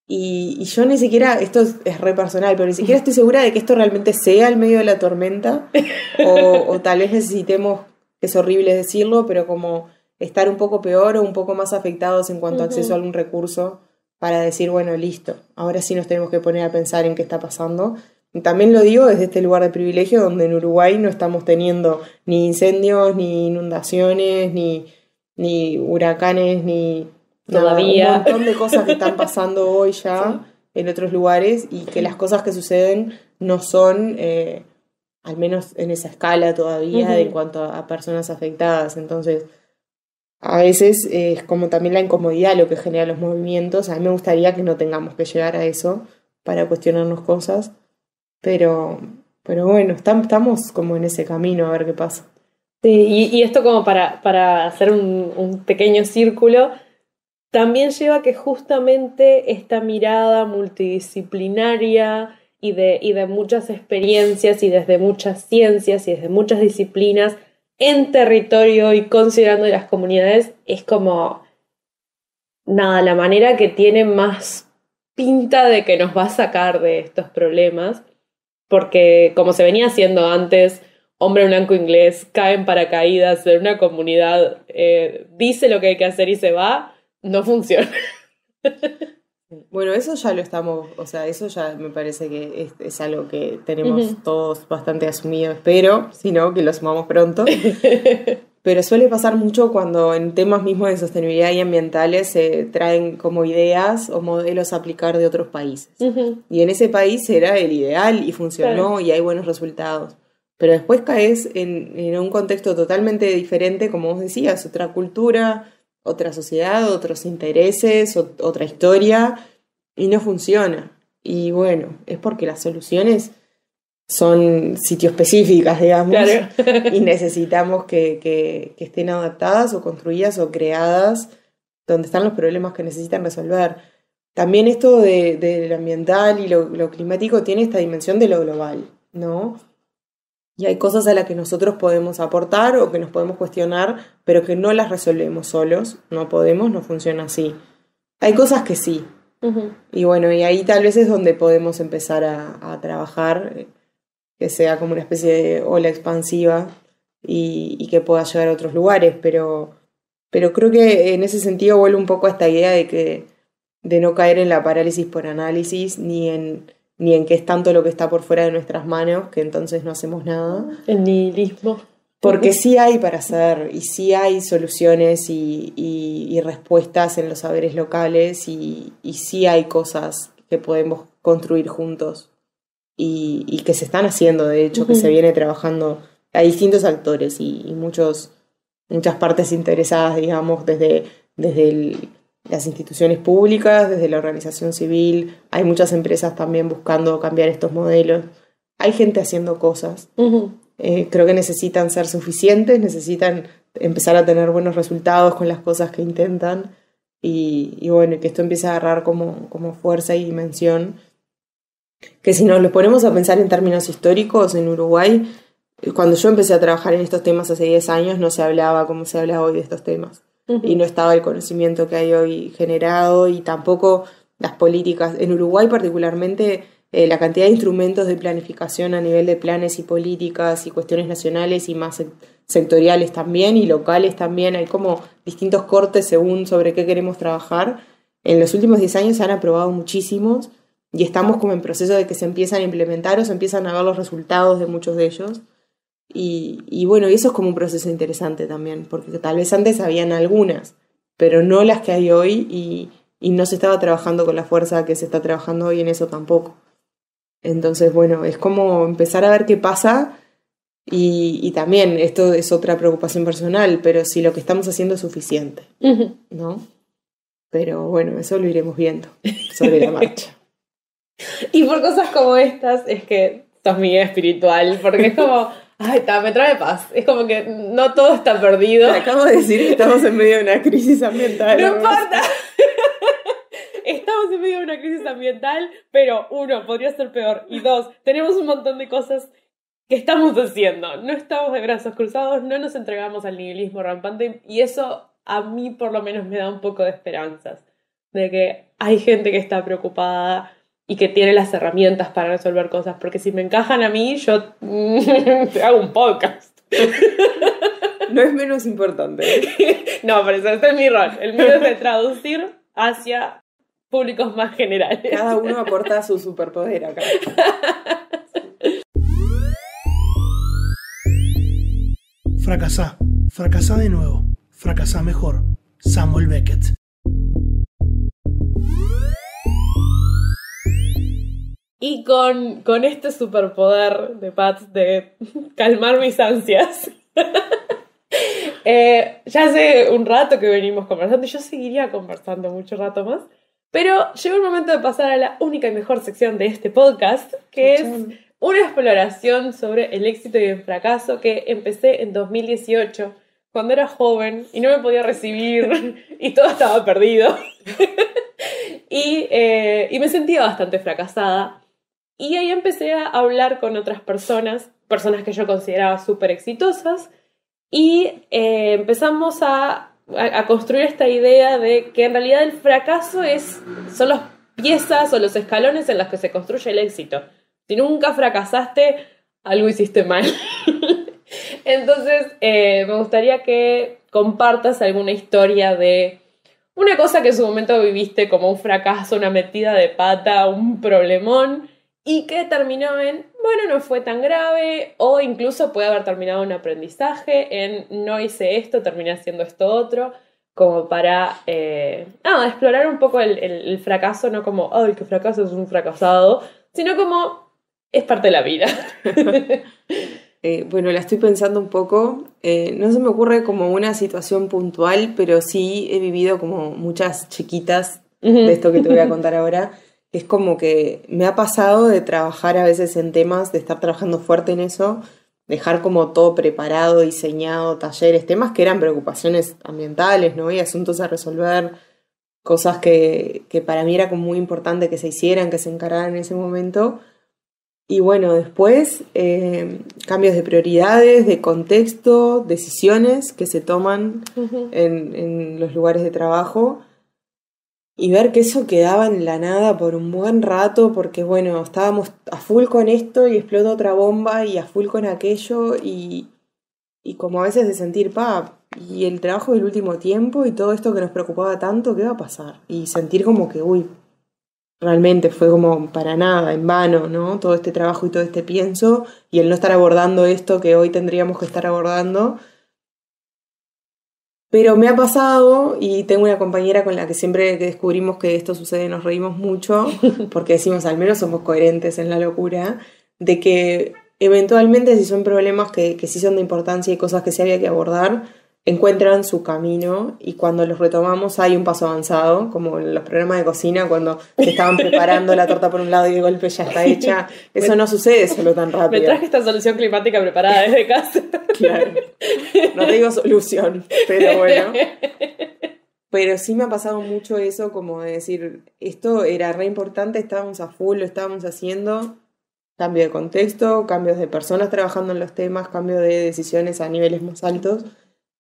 Y yo ni siquiera, esto es re personal, pero ni siquiera estoy segura de que esto realmente sea el medio de la tormenta. O tal vez necesitemos, es horrible decirlo, pero como estar un poco peor o un poco más afectados en cuanto a acceso a algún recurso para decir, bueno, listo, ahora sí nos tenemos que poner a pensar en qué está pasando. También lo digo desde este lugar de privilegio donde en Uruguay no estamos teniendo ni incendios, ni inundaciones, ni huracanes, ni todavía nada, un montón de cosas que están pasando hoy ya en otros lugares y que las cosas que suceden no son, al menos en esa escala todavía, en cuanto a personas afectadas. Entonces, a veces es como también la incomodidad lo que genera los movimientos. A mí me gustaría que no tengamos que llegar a eso para cuestionarnos cosas. Pero bueno, estamos como en ese camino a ver qué pasa. Sí, y esto como para hacer un pequeño círculo, también lleva que justamente esta mirada multidisciplinaria y de muchas experiencias y desde muchas ciencias y desde muchas disciplinas en territorio y considerando las comunidades es como, nada, la manera que tiene más pinta de que nos va a sacar de estos problemas. Porque como se venía haciendo antes, hombre blanco inglés cae en paracaídas en una comunidad, dice lo que hay que hacer y se va, no funciona. Bueno, eso ya lo estamos, o sea, eso ya me parece que es algo que tenemos todos bastante asumido, espero, si no, que lo sumamos pronto. Pero suele pasar mucho cuando en temas mismos de sostenibilidad y ambientales se traen como ideas o modelos a aplicar de otros países. Y en ese país era el ideal y funcionó, claro, y hay buenos resultados. Pero después caes en un contexto totalmente diferente, como vos decías, otra cultura, otra sociedad, otros intereses, otra historia, y no funciona. Y bueno, es porque las soluciones son sitio-específicas, digamos, claro, y necesitamos que estén adaptadas o construidas o creadas donde están los problemas que necesitan resolver. También esto del ambiental y lo climático tiene esta dimensión de lo global, ¿no? Y hay cosas a las que nosotros podemos aportar o que nos podemos cuestionar, pero que no las resolvemos solos, no podemos, no funciona así. Hay cosas que sí. Y bueno, y ahí tal vez es donde podemos empezar a trabajar, que sea como una especie de ola expansiva y que pueda llegar a otros lugares, pero creo que en ese sentido vuelve un poco a esta idea de no caer en la parálisis por análisis, ni en que es tanto lo que está por fuera de nuestras manos, que entonces no hacemos nada. El nihilismo. Porque sí hay para hacer, y sí hay soluciones y respuestas en los saberes locales, y sí hay cosas que podemos construir juntos, y que se están haciendo, de hecho, que se viene trabajando. Hay distintos actores y muchas partes interesadas, digamos, desde las instituciones públicas, desde la organización civil. Hay muchas empresas también buscando cambiar estos modelos. Hay gente haciendo cosas. Creo que necesitan ser suficientes, necesitan empezar a tener buenos resultados con las cosas que intentan, y bueno, que esto empiece a agarrar como fuerza y dimensión. Que si nos lo ponemos a pensar en términos históricos, en Uruguay, cuando yo empecé a trabajar en estos temas hace 10 años, no se hablaba como se habla hoy de estos temas. Y no estaba el conocimiento que hay hoy generado, y tampoco las políticas. En Uruguay particularmente, la cantidad de instrumentos de planificación a nivel de planes y políticas y cuestiones nacionales y más sectoriales también y locales también, hay como distintos cortes según sobre qué queremos trabajar. En los últimos 10 años se han aprobado muchísimos y estamos como en proceso de que se empiezan a implementar o se empiezan a ver los resultados de muchos de ellos. Y bueno, y eso es como un proceso interesante también, porque tal vez antes habían algunas, pero no las que hay hoy, y no se estaba trabajando con la fuerza que se está trabajando hoy en eso tampoco. Entonces, bueno, es como empezar a ver qué pasa, y también esto es otra preocupación personal, pero si lo que estamos haciendo es suficiente, ¿no? Pero bueno, eso lo iremos viendo sobre la marcha. Y por cosas como estas es que sos mi guía espiritual, porque es como... Ay, me trae paz. Es como que no todo está perdido. Te acabo de decir que estamos en medio de una crisis ambiental. No importa. Estamos en medio de una crisis ambiental, pero 1, podría ser peor. Y 2, tenemos un montón de cosas que estamos haciendo. No estamos de brazos cruzados, no nos entregamos al nihilismo rampante. Y eso a mí por lo menos me da un poco de esperanzas. De que hay gente que está preocupada y que tiene las herramientas para resolver cosas, porque si me encajan a mí, yo hago un podcast. No es menos importante. No, pero ese es mi rol. El mío es de traducir hacia públicos más generales. Cada uno aporta su superpoder acá. Fracasá de nuevo, fracasá mejor. Samuel Beckett. Y con este superpoder de Pat de calmar mis ansias, ya hace un rato que venimos conversando y yo seguiría conversando mucho rato más, pero llegó el momento de pasar a la única y mejor sección de este podcast, que es una exploración sobre el éxito y el fracaso que empecé en 2018, cuando era joven y no me podía recibir y todo estaba perdido. y me sentía bastante fracasada. Y ahí empecé a hablar con otras personas que yo consideraba súper exitosas, y empezamos a construir esta idea de que en realidad el fracaso son las piezas o los escalones en los que se construye el éxito. Si nunca fracasaste, algo hiciste mal. Entonces, me gustaría que compartas alguna historia de una cosa que en su momento viviste como un fracaso, una metida de pata, un problemón, y que terminó en, bueno, no fue tan grave, o incluso puede haber terminado en un aprendizaje, en no hice esto, terminé haciendo esto otro, como para explorar un poco el fracaso, no como, ay, qué fracaso, es un fracasado, sino como, es parte de la vida. Bueno, la estoy pensando un poco. No se me ocurre como una situación puntual, pero sí he vivido como muchas chiquitas de esto que te voy a contar ahora. Es como que me ha pasado de trabajar a veces en temas, de estar trabajando fuerte en eso, dejar como todo preparado, diseñado, talleres, temas que eran preocupaciones ambientales, ¿no? Y asuntos a resolver, cosas que para mí era como muy importante que se hicieran, que se encararan en ese momento. Y bueno, después cambios de prioridades, de contexto, decisiones que se toman en los lugares de trabajo y ver que eso quedaba en la nada por un buen rato porque bueno, estábamos a full con esto y explota otra bomba y a full con aquello y como a veces de sentir, y el trabajo del último tiempo y todo esto que nos preocupaba tanto, ¿qué va a pasar? Y sentir como que, realmente fue como para nada, en vano, ¿no? Todo este trabajo y todo este pienso y el no estar abordando esto que hoy tendríamos que estar abordando. Pero me ha pasado y tengo una compañera con la que siempre que descubrimos que esto sucede nos reímos mucho porque decimos al menos somos coherentes en la locura, de que eventualmente si son problemas que sí son de importancia y cosas que sí había que abordar, encuentran su camino y cuando los retomamos hay un paso avanzado, como en los programas de cocina cuando te estaban preparando la torta por un lado y de golpe ya está hecha. Eso no sucede solo tan rápido. Me traje esta solución climática preparada desde casa. Claro. No te digo solución, pero bueno. Pero sí me ha pasado mucho eso, como de decir, esto era re importante, estábamos a full, lo estábamos haciendo. Cambio de contexto, cambios de personas trabajando en los temas, cambio de decisiones a niveles más altos.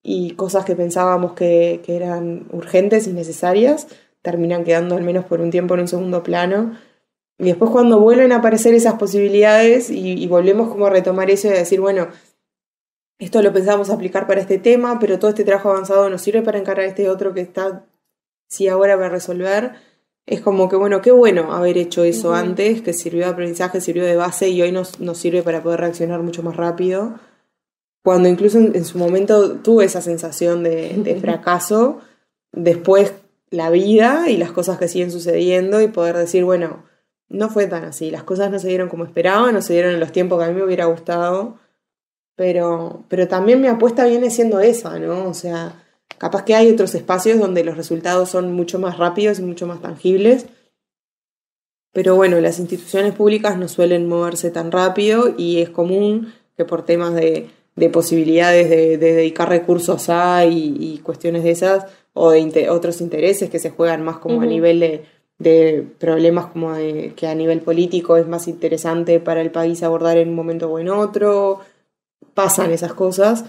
Y cosas que pensábamos que eran urgentes y necesarias terminan quedando al menos por un tiempo en un segundo plano. Y después cuando vuelven a aparecer esas posibilidades y volvemos como a retomar eso y a decir, bueno, esto lo pensamos aplicar para este tema, pero todo este trabajo avanzado nos sirve para encarar este otro que está, sí, ahora para resolver. Es como que, bueno, qué bueno haber hecho eso antes, que sirvió de aprendizaje, sirvió de base y hoy nos sirve para poder reaccionar mucho más rápido. Cuando incluso en su momento tuve esa sensación de fracaso, después la vida y las cosas que siguen sucediendo y poder decir, bueno, no fue tan así, las cosas no se dieron como esperaba, no se dieron en los tiempos que a mí me hubiera gustado, pero también mi apuesta viene siendo esa, ¿no? O sea, capaz que hay otros espacios donde los resultados son mucho más rápidos y mucho más tangibles, pero bueno, las instituciones públicas no suelen moverse tan rápido y es común que por temas de posibilidades de dedicar recursos y cuestiones de esas o de otros intereses que se juegan más como a nivel de problemas como que a nivel político es más interesante para el país abordar en un momento o en otro, pasan esas cosas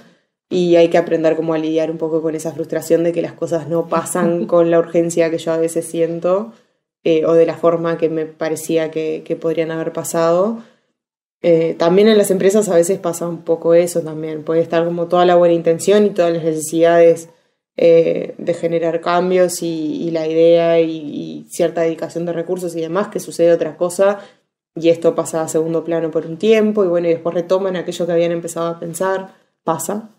y hay que aprender como a lidiar un poco con esa frustración de que las cosas no pasan con la urgencia que yo a veces siento o de la forma que me parecía que podrían haber pasado. También en las empresas a veces pasa un poco eso también, puede estar como toda la buena intención y todas las necesidades de generar cambios y la idea y cierta dedicación de recursos y demás, que sucede otra cosa y esto pasa a segundo plano por un tiempo y bueno, y después retoman aquello que habían empezado a pensar, pasa.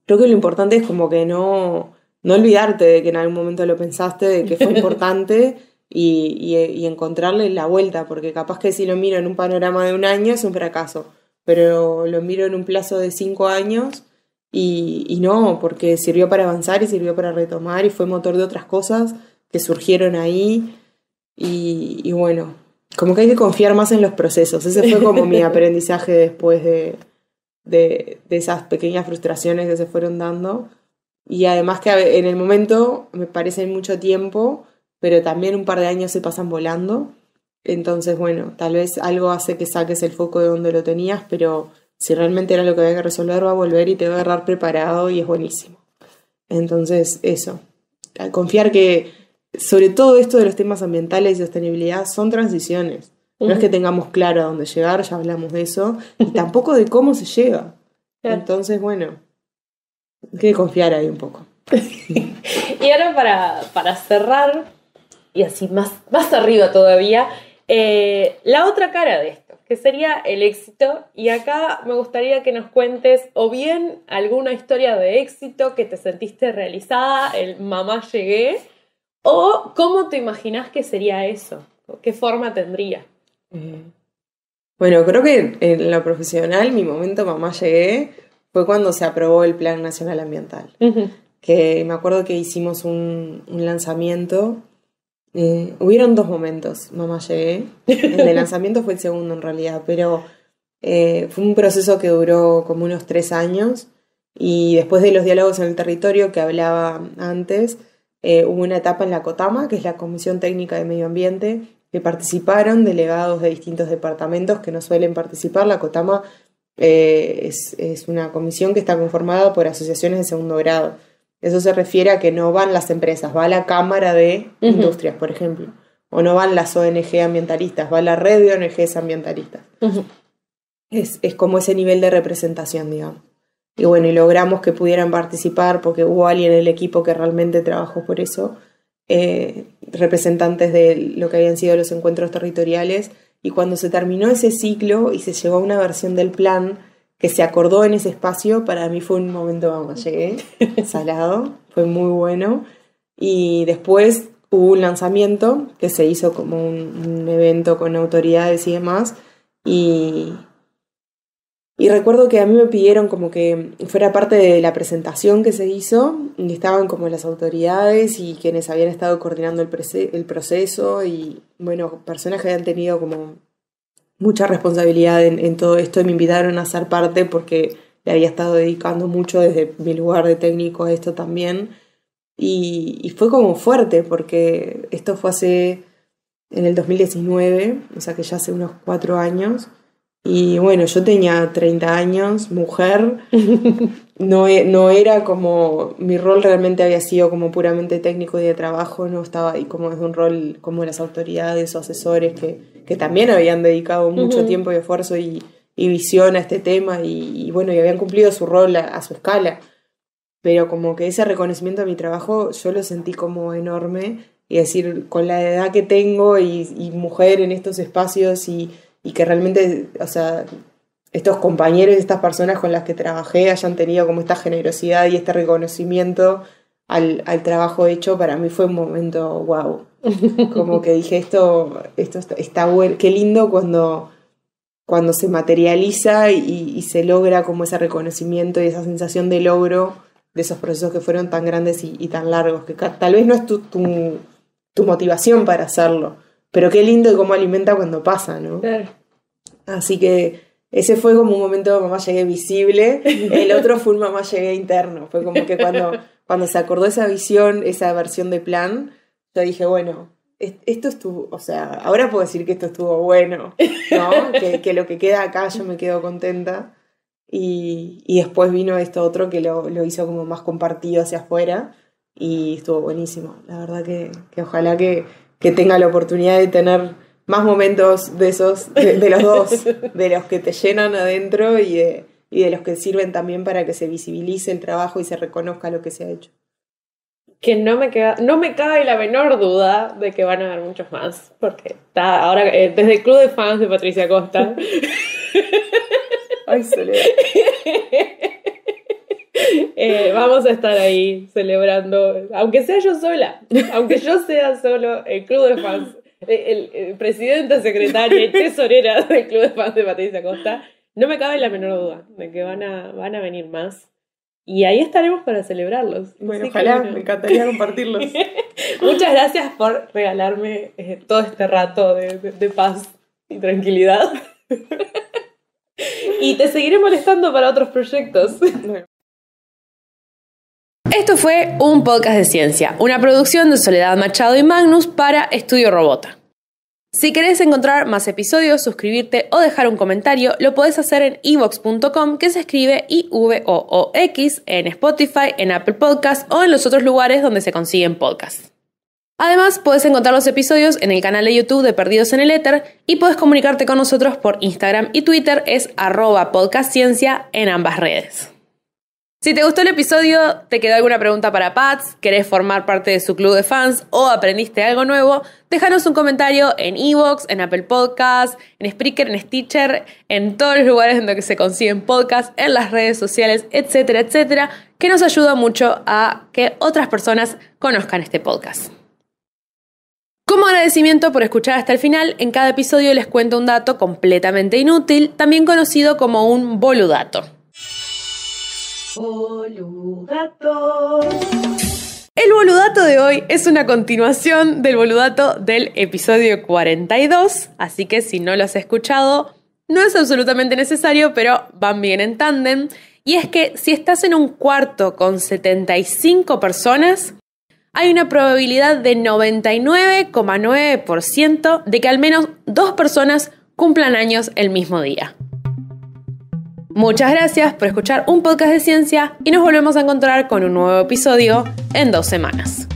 Creo que lo importante es como que no olvidarte de que en algún momento lo pensaste, de que fue importante y encontrarle la vuelta, porque capaz que si lo miro en un panorama de un año es un fracaso, pero lo miro en un plazo de 5 años y no, porque sirvió para avanzar y sirvió para retomar y fue motor de otras cosas que surgieron ahí y bueno, como que hay que confiar más en los procesos. Ese fue como mi aprendizaje después de esas pequeñas frustraciones que se fueron dando y además que en el momento me parece mucho tiempo, pero también un par de años se pasan volando, entonces bueno, tal vez algo hace que saques el foco de donde lo tenías, pero si realmente era lo que había que resolver va a volver y te va a agarrar preparado y es buenísimo. Entonces eso, confiar que sobre todo esto de los temas ambientales y sostenibilidad son transiciones, no es que tengamos claro a dónde llegar, ya hablamos de eso, y tampoco de cómo se llega. Claro. Entonces, bueno, hay que confiar ahí un poco. Y ahora para cerrar, y así más arriba todavía, la otra cara de esto, que sería el éxito. Y acá me gustaría que nos cuentes o bien alguna historia de éxito que te sentiste realizada, el mamá llegué, o cómo te imaginás que sería eso, qué forma tendría. Bueno, creo que en lo profesional mi momento mamá llegué fue cuando se aprobó el Plan Nacional Ambiental. Que me acuerdo que hicimos un lanzamiento. Hubieron 2 momentos, mamá llegué. El de lanzamiento fue el segundo en realidad, pero fue un proceso que duró como unos 3 años. Y después de los diálogos en el territorio que hablaba antes, hubo una etapa en la COTAMA, que es la Comisión Técnica de Medio Ambiente, que participaron delegados de distintos departamentos que no suelen participar. La COTAMA es una comisión que está conformada por asociaciones de segundo grado. Eso se refiere a que no van las empresas, va la Cámara de Industrias, por ejemplo, o no van las ONG ambientalistas, va la red de ONGs ambientalistas. Es como ese nivel de representación, digamos. Y bueno, y logramos que pudieran participar porque hubo alguien en el equipo que realmente trabajó por eso, representantes de lo que habían sido los encuentros territoriales, y cuando se terminó ese ciclo y se llegó a una versión del plan que se acordó en ese espacio, para mí fue un momento, vamos, llegué salado, fue muy bueno. Y después hubo un lanzamiento que se hizo como un evento con autoridades y demás, y recuerdo que a mí me pidieron como que fuera parte de la presentación que se hizo, y estaban como las autoridades y quienes habían estado coordinando el proceso, y bueno, personas que habían tenido como mucha responsabilidad en todo esto, y me invitaron a ser parte porque le había estado dedicando mucho desde mi lugar de técnico a esto también. Y fue como fuerte porque esto fue en el 2019, o sea que ya hace unos 4 años. Y bueno, yo tenía 30 años, mujer, no era como, mi rol realmente había sido como puramente técnico y de trabajo, no estaba ahí como desde un rol como las autoridades o asesores que también habían dedicado mucho tiempo y esfuerzo y visión a este tema, y bueno, y habían cumplido su rol a su escala. Pero como que ese reconocimiento a mi trabajo yo lo sentí como enorme, y decir, con la edad que tengo y mujer en estos espacios, y que realmente, o sea, estos compañeros y estas personas con las que trabajé hayan tenido como esta generosidad y este reconocimiento al trabajo hecho, para mí fue un momento wow. Como que dije, esto está bueno, qué lindo cuando se materializa y se logra como ese reconocimiento y esa sensación de logro de esos procesos que fueron tan grandes y tan largos, que tal vez no es tu motivación para hacerlo, pero qué lindo y cómo alimenta cuando pasa, ¿no? Claro. Así que ese fue como un momento de mamá llegué visible. El otro fue un mamá llegué interno. Fue como que cuando se acordó esa visión, esa versión de plan, yo dije, bueno, esto estuvo, o sea, ahora puedo decir que esto estuvo bueno, ¿no? que lo que queda acá yo me quedo contenta. Y después vino esto otro que lo hizo como más compartido hacia afuera, y estuvo buenísimo. La verdad que ojalá que tenga la oportunidad de tener más momentos de esos, de los dos, de los que te llenan adentro y de los que sirven también para que se visibilice el trabajo y se reconozca lo que se ha hecho. Que no me cabe la menor duda de que van a haber muchos más, porque está ahora desde el club de fans de Patricia Costa. Ay, Soledad. Vamos a estar ahí celebrando, aunque sea yo sola, aunque yo sea solo el club de fans, el presidente, secretaria y tesorera del club de fans de Patricia Costa. No me cabe la menor duda de que van a venir más. Y ahí estaremos para celebrarlos. Bueno, ojalá, me encantaría compartirlos. Muchas gracias por regalarme todo este rato de paz y tranquilidad. Y te seguiré molestando para otros proyectos. Bueno. Esto fue un podcast de ciencia, una producción de Soledad Machado y Magnus para Estudio Robota. Si querés encontrar más episodios, suscribirte o dejar un comentario, lo podés hacer en ivox.com, que se escribe IVOOX, en Spotify, en Apple Podcasts o en los otros lugares donde se consiguen podcasts. Además, puedes encontrar los episodios en el canal de YouTube de Perdidos en el Éter y puedes comunicarte con nosotros por Instagram y Twitter, es @podcastciencia en ambas redes. Si te gustó el episodio, te quedó alguna pregunta para Pats, querés formar parte de su club de fans o aprendiste algo nuevo, déjanos un comentario en iVoox, en Apple Podcasts, en Spreaker, en Stitcher, en todos los lugares en donde se consiguen podcasts, en las redes sociales, etcétera, etcétera, que nos ayuda mucho a que otras personas conozcan este podcast. Como agradecimiento por escuchar hasta el final, en cada episodio les cuento un dato completamente inútil, también conocido como un boludato. El boludato de hoy es una continuación del boludato del episodio 42, así que si no lo has escuchado, no es absolutamente necesario, pero van bien en tándem. Y es que si estás en un cuarto con 75 personas, hay una probabilidad de 99,9% de que al menos 2 personas cumplan años el mismo día. Muchas gracias por escuchar un podcast de ciencia y nos volvemos a encontrar con un nuevo episodio en 2 semanas.